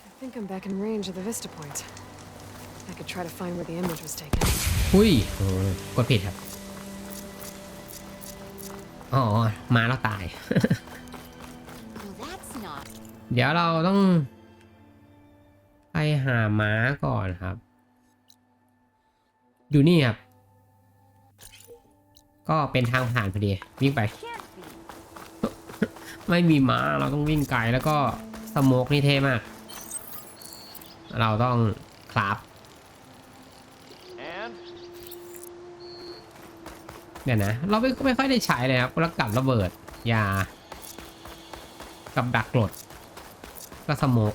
I think I'm back in range of the Vista Point. I could try to find where the image was taken. อุ้ยกดผิดครับอ๋อมาแล้วตาย เดี๋ยวเราต้องไปหาม้าก่อนครับอยู่นี่ครับก็เป็นทางผ่านพอดีวิ่งไป ไม่มีม้าเราต้องวิ่งไกลแล้วก็สโมกนี่เท่มากเราต้องคราฟเดี๋ยวนะเราไม่ค่อยได้ใช้เลยครับแล้วกับระเบิดยากับดักกรดก็ ก็สโมก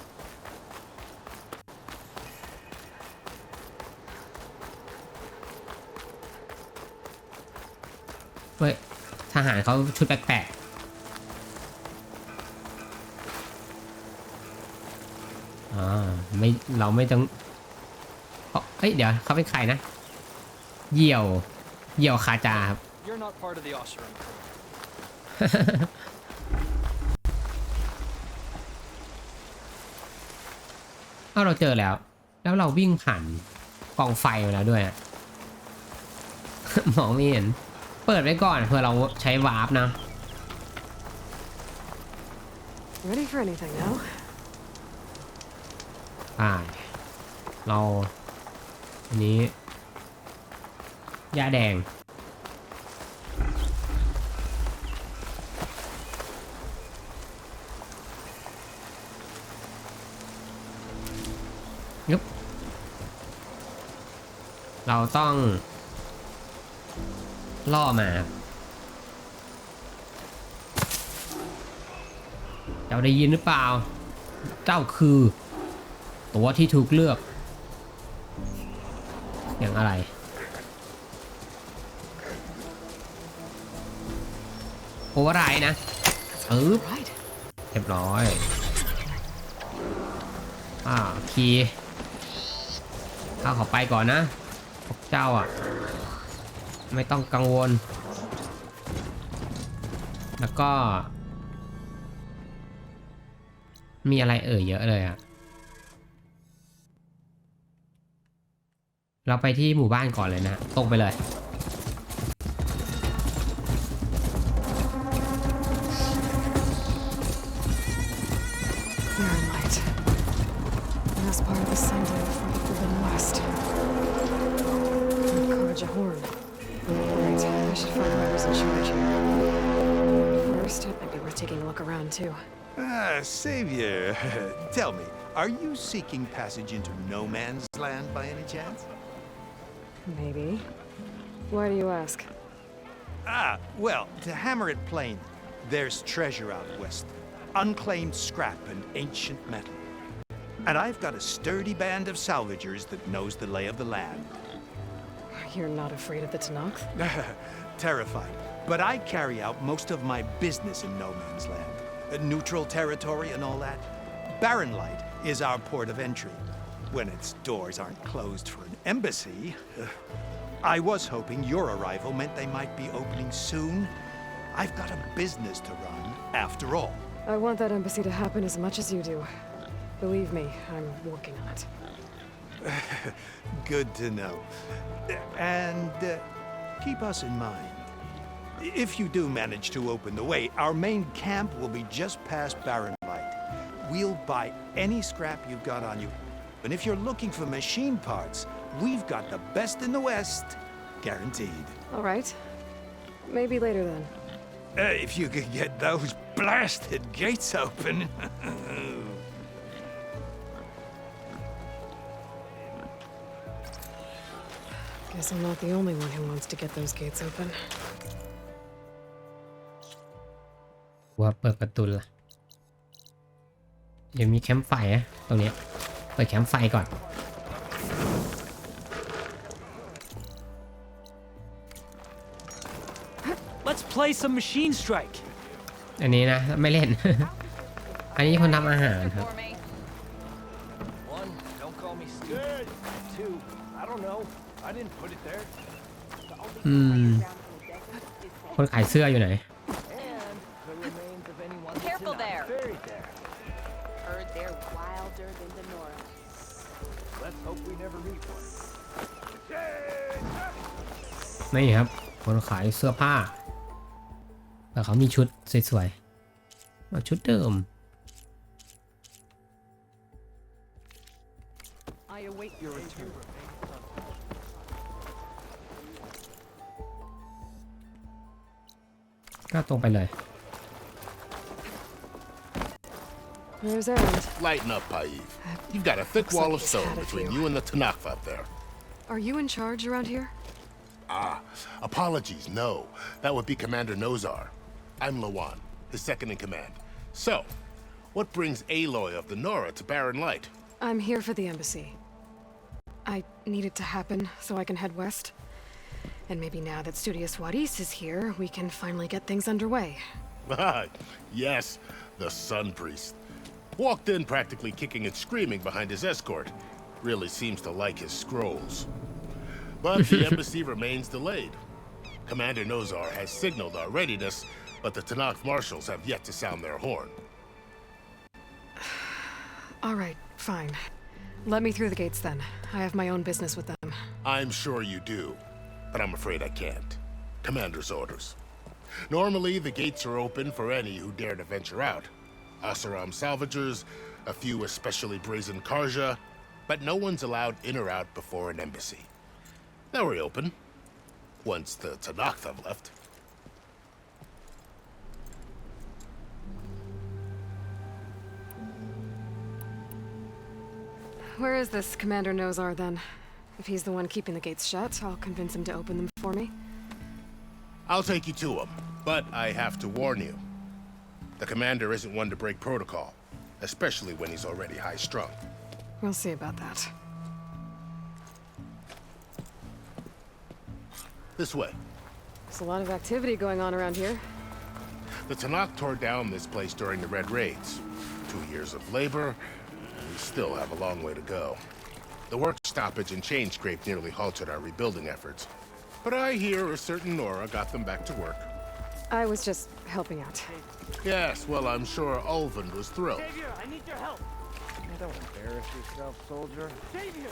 เฮ้ยทหารเขาชุดแปลกๆไม่เราไม่ต้องเฮ้ยเดี๋ยวเขาเป็นใครนะเหยี่ยวคาจาครับ You're not part of the Osram crew. เราเจอแล้วเราวิ่งผ่านกองไฟมาแล้วด้วย มองไม่เห็นเปิดไว้ก่อนเพื่อเราใช้วาร์ปนะ Ready for anything now? เราอันนี้ยาแดงยุบเราต้องล่อมาเจ้าได้ยินหรือเปล่าเจ้าคือตัวที่ถูกเลือกอย่างอะไรโอเวอร์ไรด์นะเรียบร้อยคีย์เข้าขอไปก่อนนะพวกเจ้าไม่ต้องกังวลแล้วก็มีอะไรเยอะเลยเราไปที่หมู่บ้านก่อนเลยนะตรงไปเลย Barren light. Last part of the Sundom before the Forbidden West. Encourage a horn. Right, I should find whoever's in charge here. First, maybe we're taking a look around too. Savior, tell me, are you seeking passage into no man's land by any chance? Maybe. Why do you ask? Well, to hammer it plain, there's treasure out west. Unclaimed scrap and ancient metal. And I've got a sturdy band of salvagers that knows the lay of the land. You're not afraid of the Tanakh? Terrified. But I carry out most of my business in no man's land. Neutral territory and all that. Barren Light is our port of entry. When its doors aren't closed for an embassy. I was hoping your arrival meant they might be opening soon. I've got a business to run, after all. I want that embassy to happen as much as you do. Believe me, I'm working on it. Good to know. And keep us in mind. If you do manage to open the way, our main camp will be just past Barren Light. We'll buy any scrap you've got on you. And if you're looking for machine parts, we've got the best in the West. Guaranteed. All right. Maybe later then. If you could get those blasted gates open. Guess I'm not the only one who wants to get those gates open. ว่าเปิดประตูละเดี๋ยวมีแคมป์ไฟตรงนี้เปิดแคมป์ไฟก่อน Let's play some Machine Strike. อันนี้นะไม่เล่น อันนี้คนทำอาหารครับ One, don't call me stupid. Two, I don't know. I didn't put it there. คนขายเสื้ออยู่ไหน And the remains of anyone that's Careful not there. buried there. Heard they're wilder than the Nora. Let's hope we never meet one. นี่ครับคนขายเสื้อผ้าแต่เขามีชุดสวยๆเอาชุดเดิม I await your return. ก็ตรงไปเลย Where's Erend? Lighten up, Paiv. You've got a thick Looks wall like of he's stone had a between few. you and the Tanakh up there. Are you in charge around here? Apologies, no. That would be Commander Nozar. I'm Lawan, his second in command. So, What brings Aloy of the Nora to Barren Light? I'm here for the embassy. I need it to happen so I can head west. And maybe now that Studious Wadis is here, we can finally get things underway. Yes, the Sun Priest. Walked in practically kicking and screaming behind his escort. Really seems to like his scrolls. But the embassy remains delayed. Commander Nozar has signaled our readiness, but the Tanakh marshals have yet to sound their horn. All right, fine. Let me through the gates then. I have my own business with them. I'm sure you do, but I'm afraid I can't. Commander's orders. Normally, the gates are open for any who dare to venture out. Oseram salvagers, a few especially brazen Karja, but no one's allowed in or out before an embassy. They'll reopen, once the Tanakh have left. Where is this Commander Nozar then? If he's the one keeping the gates shut, I'll convince him to open them for me. I'll take you to him, but I have to warn you. The commander isn't one to break protocol, especially when he's already high-strung. We'll see about that. This way. There's a lot of activity going on around here. The Tanakh tore down this place during the Red Raids. 2 years of labor, and we still have a long way to go. The work stoppage and chain scrape nearly halted our rebuilding efforts. But I hear a certain Nora got them back to work. I was just helping out. Yes, well, I'm sure Ulvund was thrilled. Xavier, I need your help. Don't embarrass yourself, soldier. Xavier!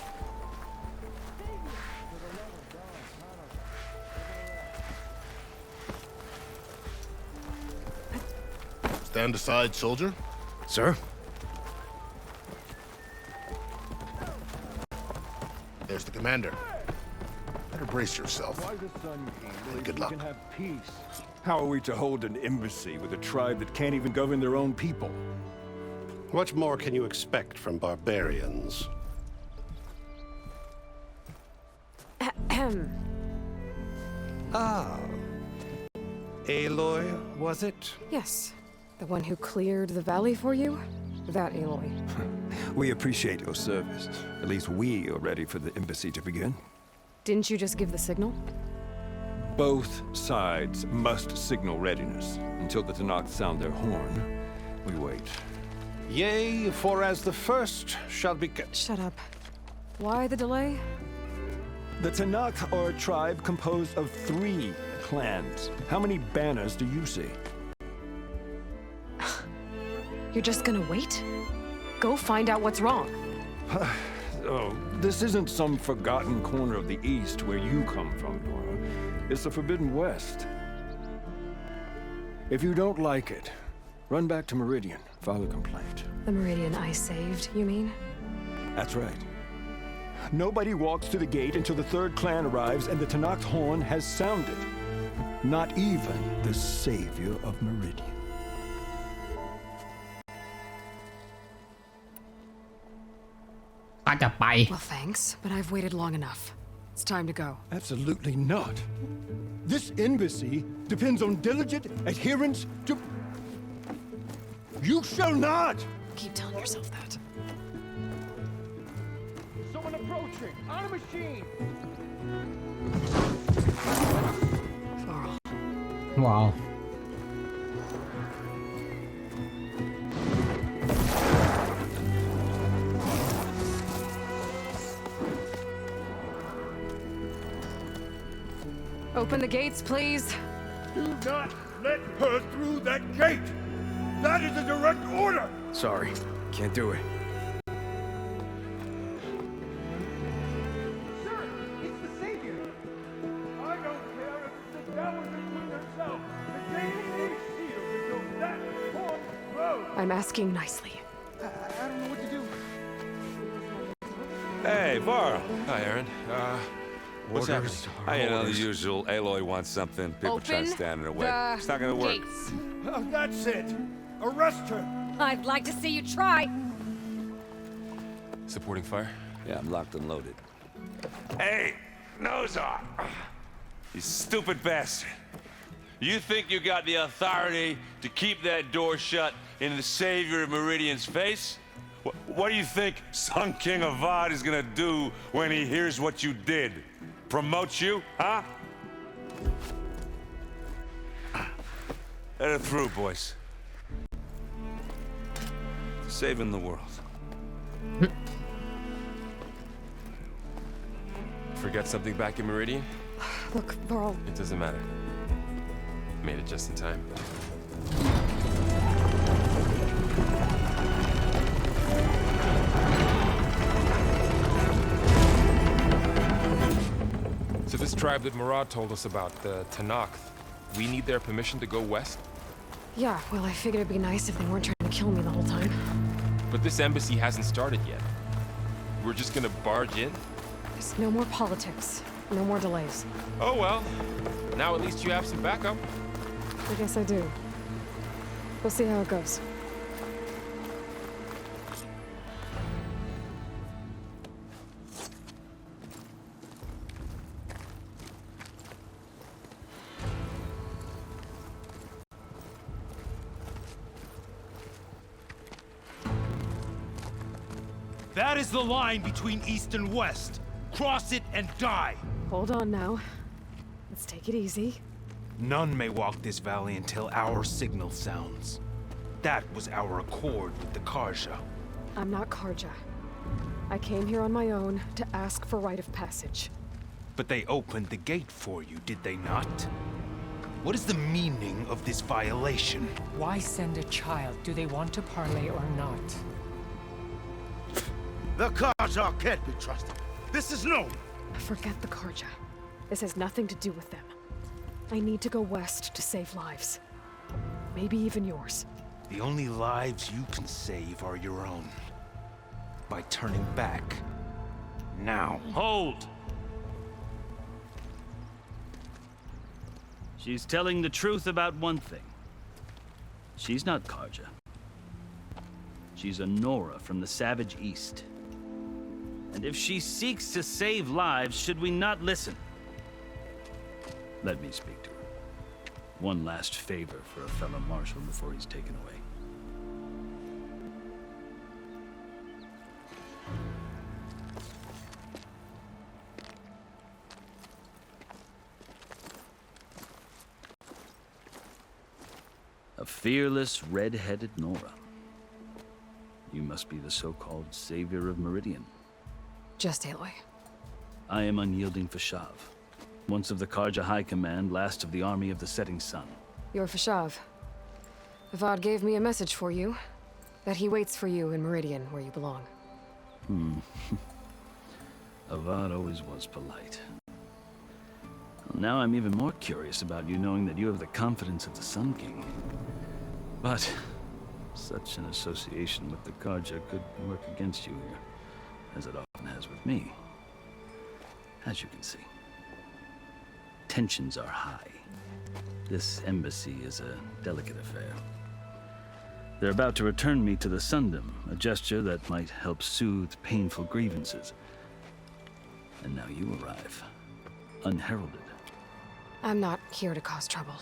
Stand aside, soldier. Sir? There's the commander. Better brace yourself. Why the Sun King Good luck. can have peace? How are we to hold an embassy with a tribe that can't even govern their own people? What more can you expect from barbarians? Ah. Aloy, was it? Yes. The one who cleared the valley for you? That Aloy. We appreciate your service. At least we are ready for the embassy to begin. Didn't you just give the signal? Both sides must signal readiness. Until the Tanakh sound their horn, we wait. Yea, for as the first shall be... Shut up. Why the delay? The Tanakh are a tribe composed of 3 clans. How many banners do you see? You're just gonna wait? Go find out what's wrong. Oh, this isn't some forgotten corner of the East where you come from, Nora. It's the Forbidden West. If you don't like it, run back to Meridian, file a complaint. The Meridian I saved, you mean? That's right. Nobody walks to the gate until the 3rd clan arrives and the Tanakh's horn has sounded. Not even the savior of Meridian. Well, thanks, but I've waited long enough. It's time to go. Absolutely not. This embassy depends on diligent adherence to... You shall not! Keep telling yourself that. Someone approaching! On a machine! Wow. Open the gates, please. Do not let her through that gate! That is a direct order! Sorry, can't do it. Sir, it's the Savior! I don't care if it's the devil between themselves. The gate is sealed until that horn blows. I'm asking nicely. I don't know what to do. Hey, Varl. Hi, Aaron. What's happening? You know, the usual. Aloy wants something. People try to stand in her way. It's not gonna work. Oh, that's it. Arrest her. I'd like to see you try. Supporting fire? Yeah, I'm locked and loaded. Hey, Nozar! You stupid bastard. You think you got the authority to keep that door shut in the savior of Meridian's face? What do you think Sun King Avad is gonna do when he hears what you did? Promote you, huh? Let it through, boys. Saving the world. Forget something back in Meridian? Look, Varl. It doesn't matter. Made it just in time. So this tribe that Murad told us about, the Tanakh, we need their permission to go west? Yeah, well, I figured it'd be nice if they weren't trying to kill me the whole time. But this embassy hasn't started yet. We're just gonna barge in? There's no more politics. No more delays. Oh well. Now at least you have some backup. I guess I do. We'll see how it goes. That is the line between East and West. Cross it and die. Hold on now. Let's take it easy. None may walk this valley until our signal sounds. That was our accord with the Karja. I'm not Karja. I came here on my own to ask for rite of passage. But they opened the gate for you, did they not? What is the meaning of this violation? Why send a child? Do they want to parley or not? The Karja can't be trusted. This is known. Forget the Karja. This has nothing to do with them. I need to go west to save lives. Maybe even yours. The only lives you can save are your own. By turning back. Now. Hold! She's telling the truth about one thing. She's not Karja. She's a Nora from the Savage East. And if she seeks to save lives, should we not listen? Let me speak to her. One last favor for a fellow marshal before he's taken away. A fearless, red-headed Nora. You must be the so-called savior of Meridian. Just Aloy. I am Unyielding Fashav, once of the Karja High Command, last of the army of the Setting Sun. You're Fashav. Avad gave me a message for you. That he waits for you in Meridian, where you belong. Avad always was polite. Well, now I'm even more curious about you knowing that you have the confidence of the Sun King. But such an association with the Karja could work against you here, as it often has with me. As you can see, tensions are high. This embassy is a delicate affair. They're about to return me to the Sundom, a gesture that might help soothe painful grievances. And now you arrive, unheralded. I'm not here to cause trouble.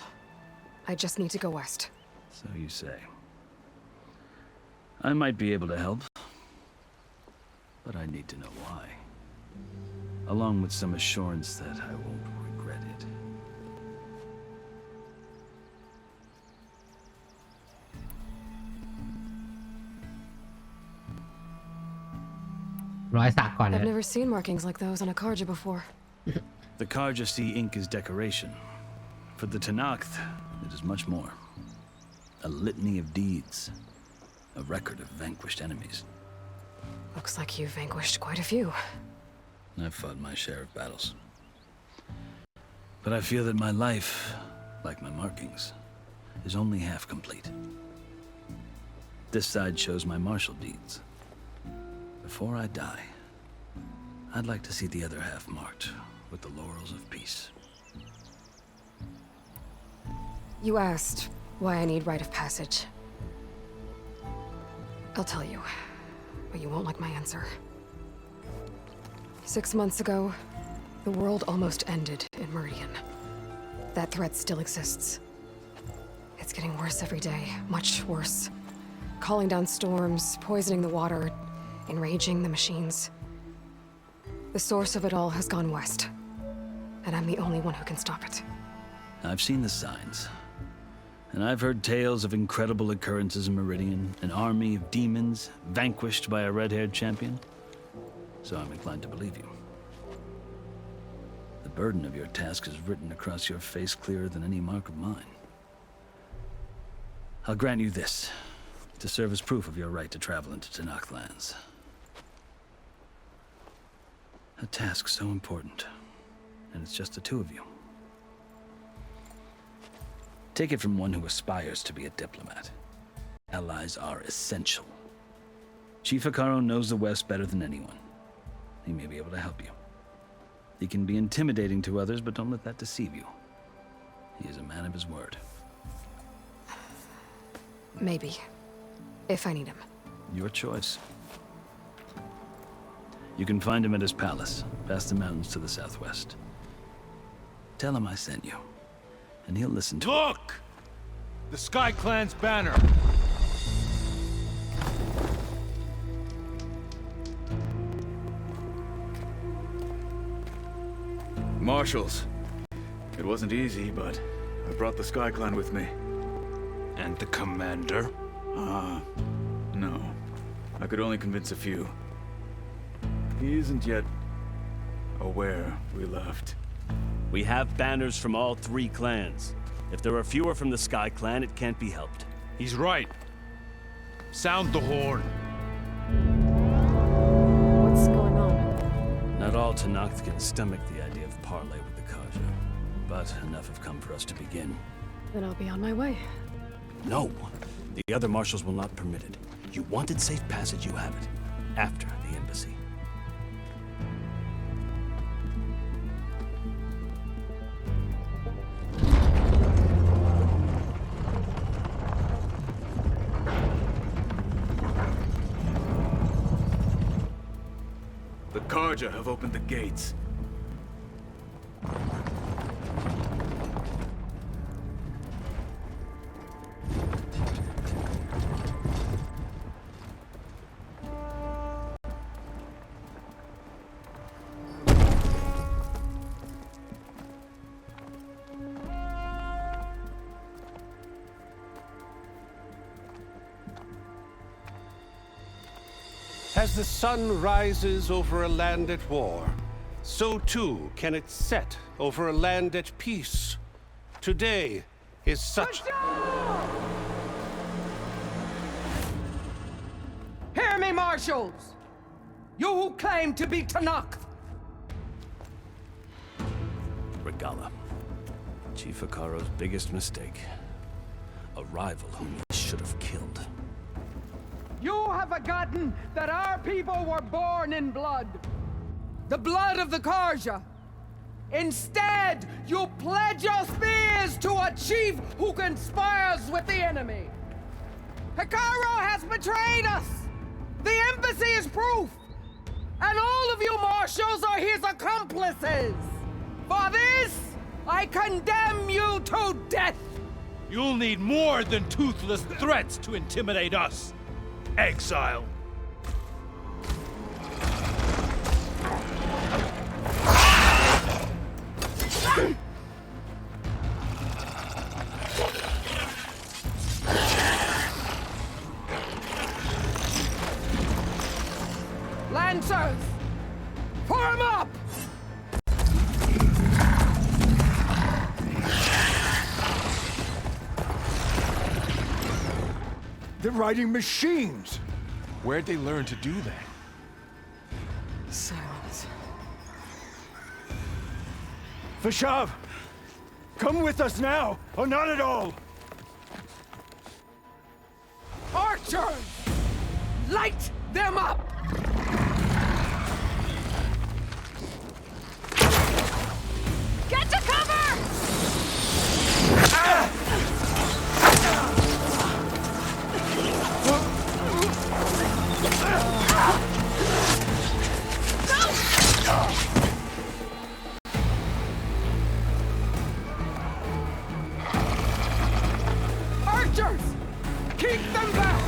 I just need to go west. So you say. I might be able to help, but I need to know why. Along with some assurance that I won't regret it. I've never seen markings like those on a Karja before. The Karja see ink as decoration. For the Tanakh, it is much more. A litany of deeds. A record of vanquished enemies. Looks like you've vanquished quite a few. I've fought my share of battles. But I feel that my life, like my markings, is only half complete. This side shows my martial deeds. Before I die, I'd like to see the other half marked with the laurels of peace. You asked why I need rite of passage. I'll tell you, but you won't like my answer. 6 months ago, the world almost ended in Meridian. That threat still exists. It's getting worse every day, much worse. calling down storms, poisoning the water, enraging the machines. The source of it all has gone west, and I'm the only one who can stop it. I've seen the signs. And I've heard tales of incredible occurrences in Meridian, an army of demons vanquished by a red-haired champion. So I'm inclined to believe you. The burden of your task is written across your face clearer than any mark of mine. I'll grant you this, to serve as proof of your right to travel into Tenakth lands. A task so important, and it's just the two of you. Take it from one who aspires to be a diplomat. Allies are essential. Chief Hekarro knows the West better than anyone. He may be able to help you. He can be intimidating to others, but don't let that deceive you. He is a man of his word. Maybe. If I need him. Your choice. You can find him at his palace, past the mountains to the southwest. Tell him I sent you, and he'll listen to Look! The Sky Clan's banner! Marshals. It wasn't easy, but I brought the Sky Clan with me. And the commander? No. I could only convince a few. He isn't yet aware we left. We have banners from all three clans. If there are fewer from the Sky Clan, it can't be helped. He's right. Sound the horn. What's going on? Not all Tenakth can stomach the idea of parley with the Karja, but enough have come for us to begin. Then I'll be on my way. No! The other marshals will not permit it. You wanted safe passage, you have it. After the embassy. The Karja have opened the gates. As the sun rises over a land at war, so too can it set over a land at peace. Today is such... Hear me, marshals! You who claim to be Tenakth! Regala. Chief Hekarro's biggest mistake. A rival whom he should have killed. You have forgotten that our people were born in blood. The blood of the Karja. Instead, you pledge your spears to a chief who conspires with the enemy. Hekarro has betrayed us. The embassy is proof. And all of you marshals are his accomplices. For this, I condemn you to death. You'll need more than toothless threats to intimidate us. Exile. Lancers, form up! They're riding machines! Where'd they learn to do that? Silence. Vashav! Come with us now, or not at all! Archers! Light them up! Get to cover! Archers! Keep them back!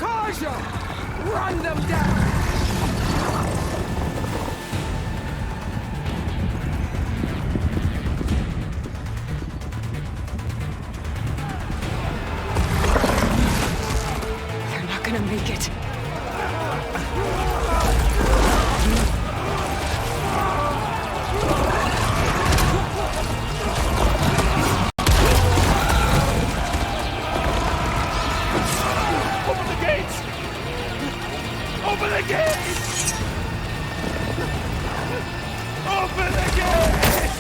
Karja! Run them down! They're not gonna make it. Open the gates! Open the gates!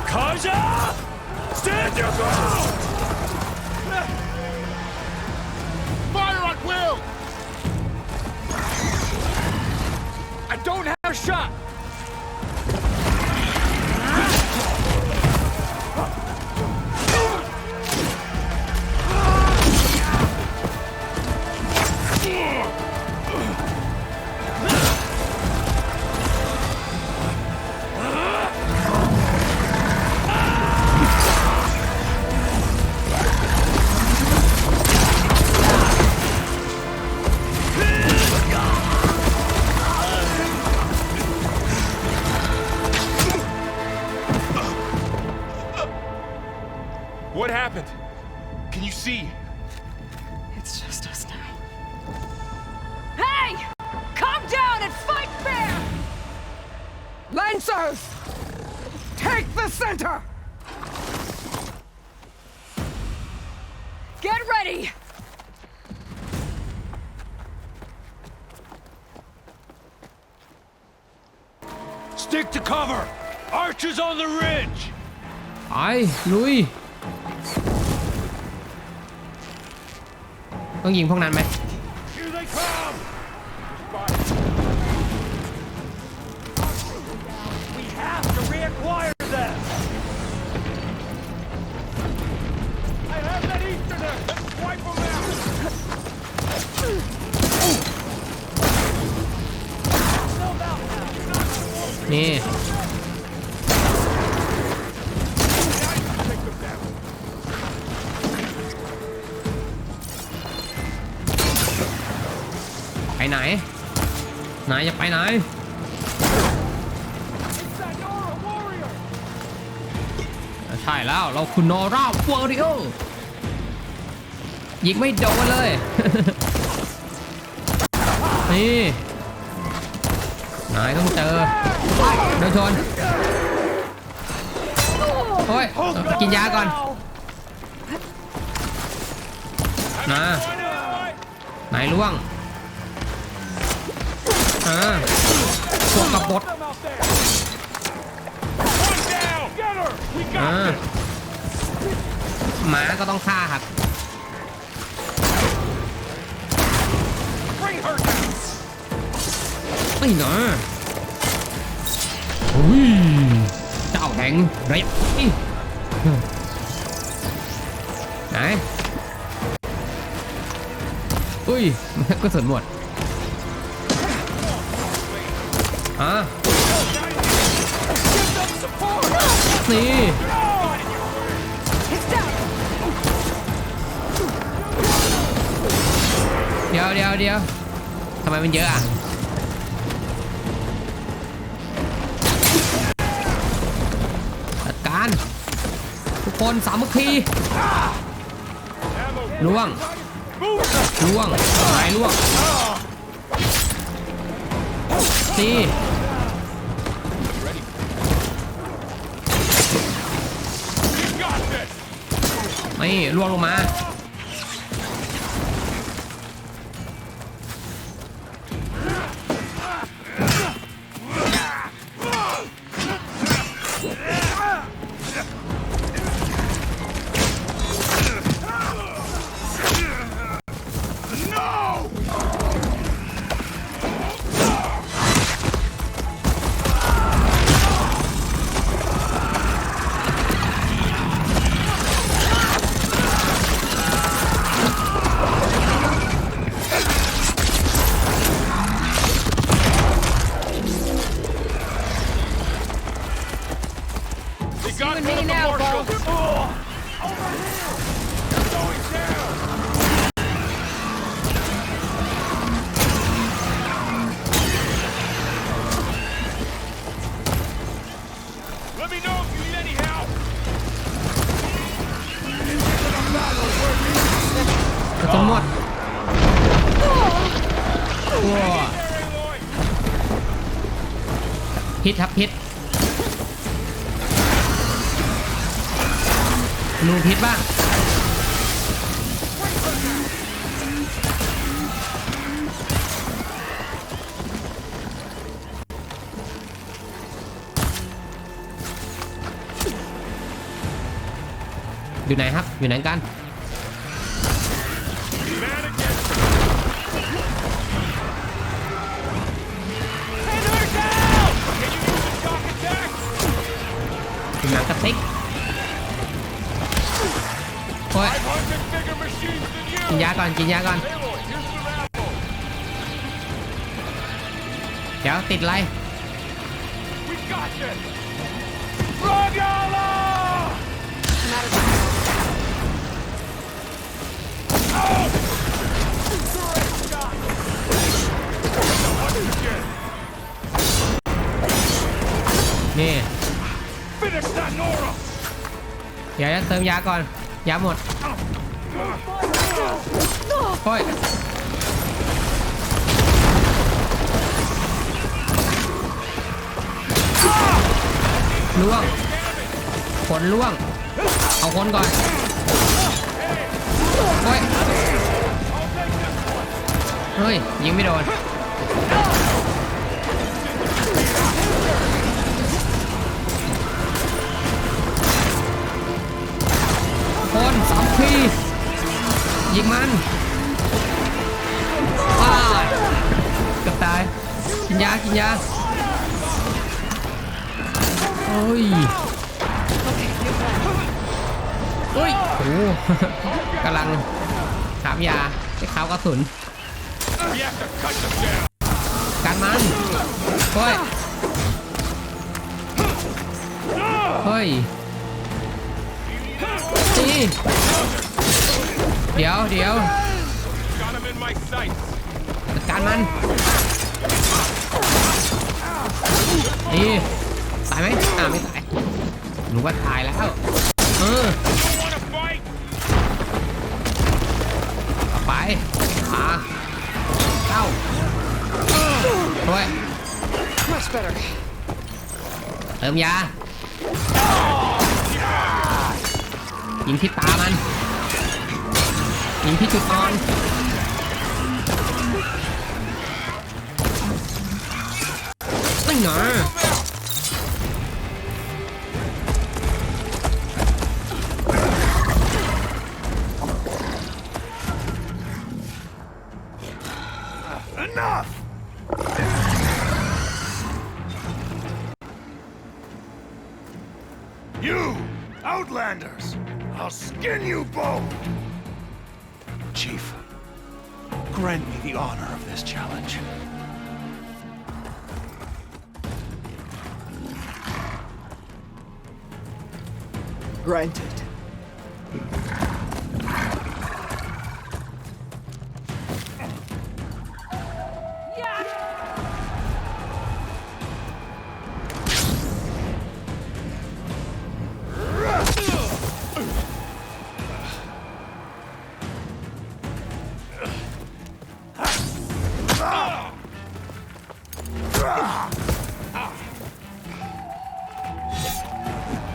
Karja! Stand your ground! Fire at will! I don't have a shot! What happened? Can you see? It's just us now. Hey! Calm down and fight fair! Lancers! Take the center! Get ready! Stick to cover! Archers on the ridge! ไปลุยต้องยิงพวกนั้นไหม Here they come! We have to reacquire them! I have that Ethernet! Let's wipe them out! นี่ไปไหนนายจะไปไหนใช่แล้วเราคุณนอร่าวอริโอยิงไม่โดนเลย นี่นายต้องเจอโดนชนโอ้ยกินยาก่อนนะนายล่วงพวกกบฏหมาก็ต้องฆ่าครับไม่หนาอุ้ยเจ้าแห่งระยะไหนอุ้ยก็สนหมดนี่เดี๋ยวทำไมมันเยอะอ่ะจัดการทุกคนสามัคคีล่วงไหนล่วงตีไม่ล่วงลงมา กระสุนหมดพิษครับพิษนูพิษบ้างอยู่ไหนครับอยู่ไหนกันหนังกระติกโอ้ยกินยาก่อนกินยาก่อนเดี๋ยวติดอะไรนี่เดี๋ยวจะเติมยาก่อนยาหมดโอ้ยล่วงคนล่วงเอาคนก่อนโอ้ยเฮ้ยยิงไม่โดนคน2 ทียิงมันเกือบตายกินยากินยาโอ้ยโอ้ยโอ้กำลังถามยาให้เขากระสุนกันมันโอ้ยเฮ้ยเดี๋ยวจัดการมันนี่ตายไหมไม่ตายหนูว่าตายแล้วต่อไปเข้าโอ้ยเติมยายิงที่ตามันยิงที่จุดอ่อนไม่หนาEnough! You Outlanders! I'll skin you both! Chief, grant me the honor of this challenge. Granted.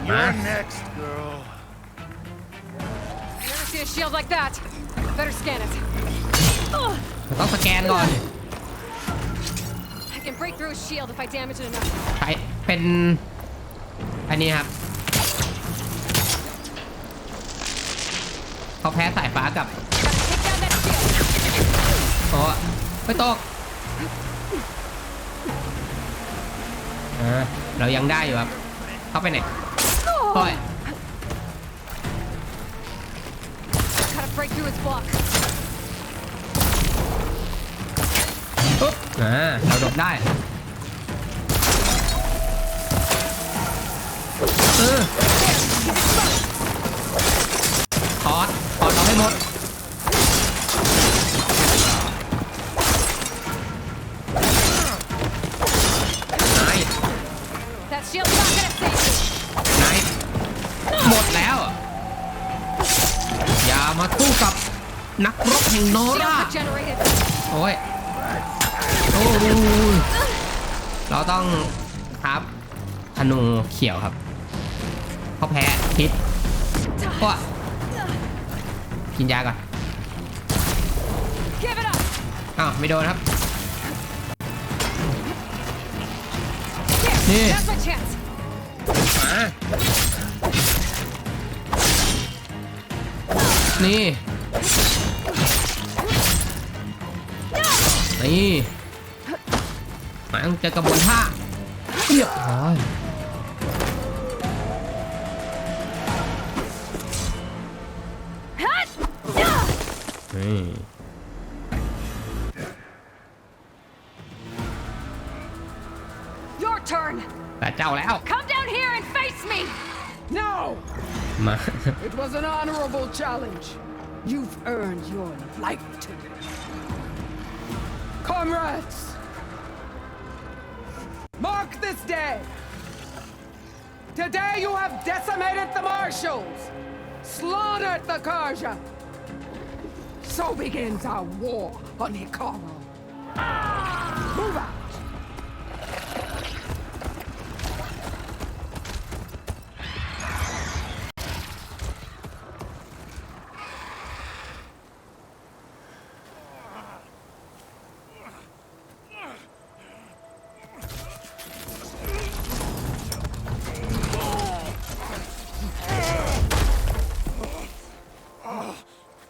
You're next, girl. You ever see a shield like that? Better scan it. ต้องสแกนก่อน I can break through a shield if I damage it enough. ใช้เป็นอันนี้ครับเขาแพ้สายฟ้ากับโอ้ไม่ตกเรายังได้อยู่ครับเข้าไปไหนโอ้ย Gotta break through his block. ปุ๊บเราหลบได้ หมดนายหมดแล้วอย่ามาสู้กับนักรบแห่งโนราโอ้ยโอ้ยเราต้องครับธนูเขียวครับเขาแพ้พิษก็กินยาก่อนอ้าวไม่โดนครับนี่มานี่นี่มาต้องเจอกระบวนท่าเรียบร้อยนี่ Your turn. แต่เจ้าแล้ว Come down here and face me. No. มา It was an honorable challenge. You've earned your life today. Comrades, mark this day. Today you have decimated the marshals, slaughtered the Karja. So begins our war on Hikaru. Move out.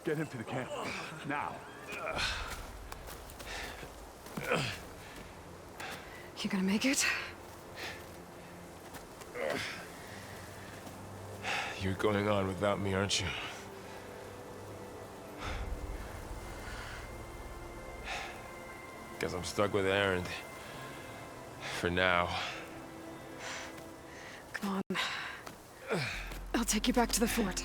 Get him to the camp. Now. You gonna make it? You're going on without me, aren't you? Guess I'm stuck with Aaron. For now. Come on. I'll take you back to the fort.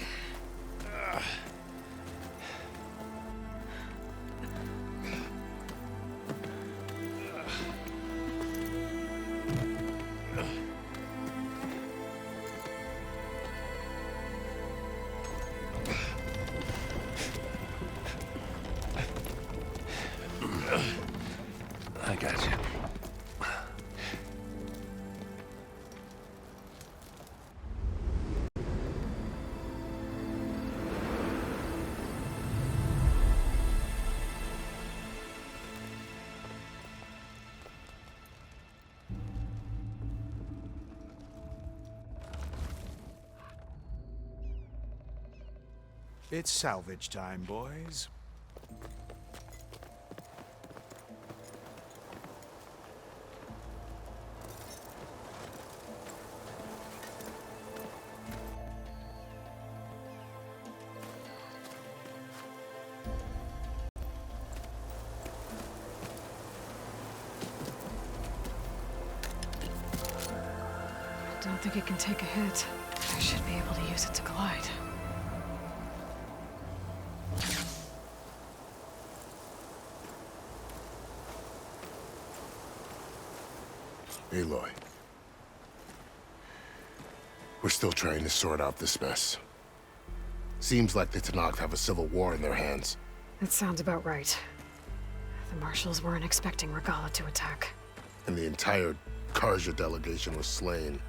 I got you. It's salvage time, boys. I don't think it can take a hit. I should be able to use it to glide. Aloy. We're still trying to sort out this mess. Seems like the Tenakth have a civil war in their hands. That sounds about right. The marshals weren't expecting Regala to attack. And the entire Karja delegation was slain.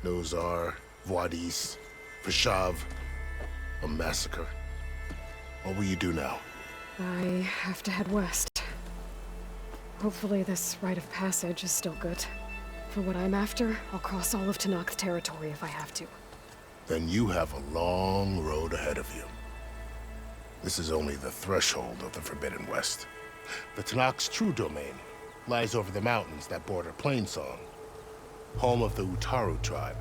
Nozar, Vuadis, Vashav, a massacre. What will you do now? I have to head west. Hopefully this rite of passage is still good. For what I'm after, I'll cross all of Tenakth territory if I have to. Then you have a long road ahead of you. This is only the threshold of the Forbidden West. The Tenakth's true domain lies over the mountains that border Plainsong, home of the Utaru tribe.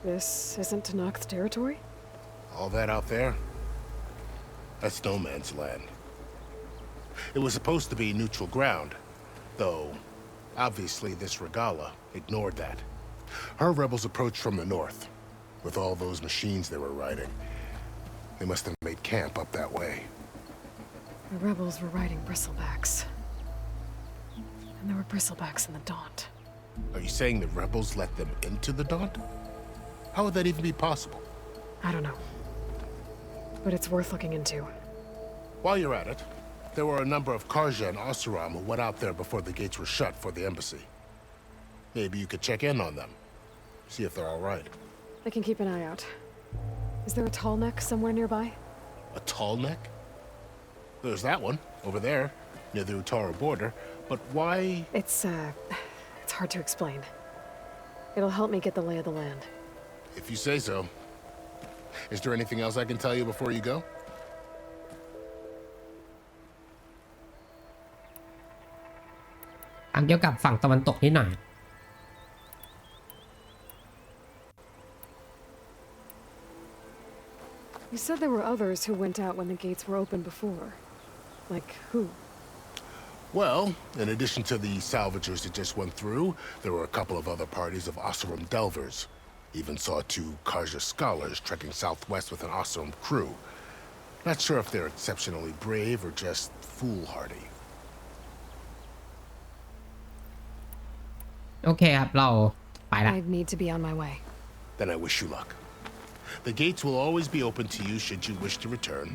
This isn't Tenakth territory? All that out there? That's no man's land. It was supposed to be neutral ground, though obviously this Regala ignored that. Her rebels approached from the north, with all those machines they were riding. They must have made camp up that way. The rebels were riding bristlebacks. And there were bristlebacks in the Daunt. Are you saying the rebels let them into the Daunt? How would that even be possible? I don't know. But it's worth looking into. While you're at it, there were a number of Karja and Oseram who went out there before the gates were shut for the embassy. Maybe you could check in on them. See if they're all right. I can keep an eye out. Is there a tall neck somewhere nearby? A tall neck? There's that one, over there, near the Utara border. But why? It's hard to explain. It'll help me get the lay of the land. If you say so. Is there anything else I can tell you before you go?เกี่ยวกับฝั่งตะวันตกนิดหน่อย You said there were others who went out when the gates were open before. Like who? Well, in addition to the salvagers that just went through, there were a couple of other parties of Oseram delvers. Even saw 2 Karja scholars trekking southwest with an Oseram crew. Not sure if they're exceptionally brave or just foolhardy. โอเคครับเราไปละ I need to be on my way. Then I wish you luck. The gates will always be open to you should you wish to return.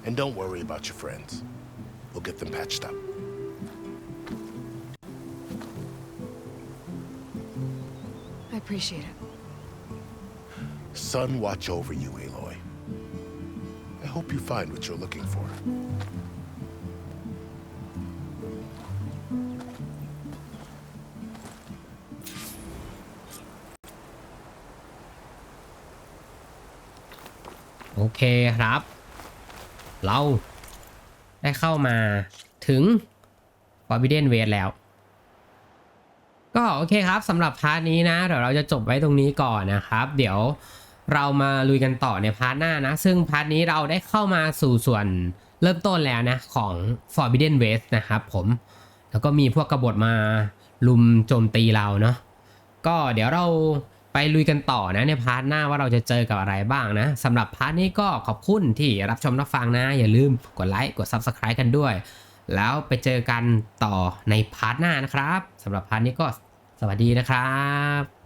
And don't worry about your friends. We'll get them patched up. I appreciate it. Sun watch over you, Aloy. I hope you find what you're looking for.โอเคครับ เราได้เข้ามาถึง Forbidden West แล้ว ก็โอเคครับสำหรับพาร์ทนี้นะเดี๋ยวเราจะจบไว้ตรงนี้ก่อนนะครับเดี๋ยวเรามาลุยกันต่อในพาร์ทหน้านะซึ่งพาร์ทนี้เราได้เข้ามาสู่ส่วนเริ่มต้นแล้วนะของ Forbidden West นะครับผมแล้วก็มีพวกกบฏมาลุมโจมตีเราเนาะก็เดี๋ยวเราไปลุยกันต่อนะในพาร์ทหน้าว่าเราจะเจอกับอะไรบ้างนะสำหรับพาร์ทนี้ก็ขอบคุณที่รับชมรับฟังนะอย่าลืมกดไลค์กด Subscribe กันด้วยแล้วไปเจอกันต่อในพาร์ทหน้านะครับสำหรับพาร์ทนี้ก็สวัสดีนะครับ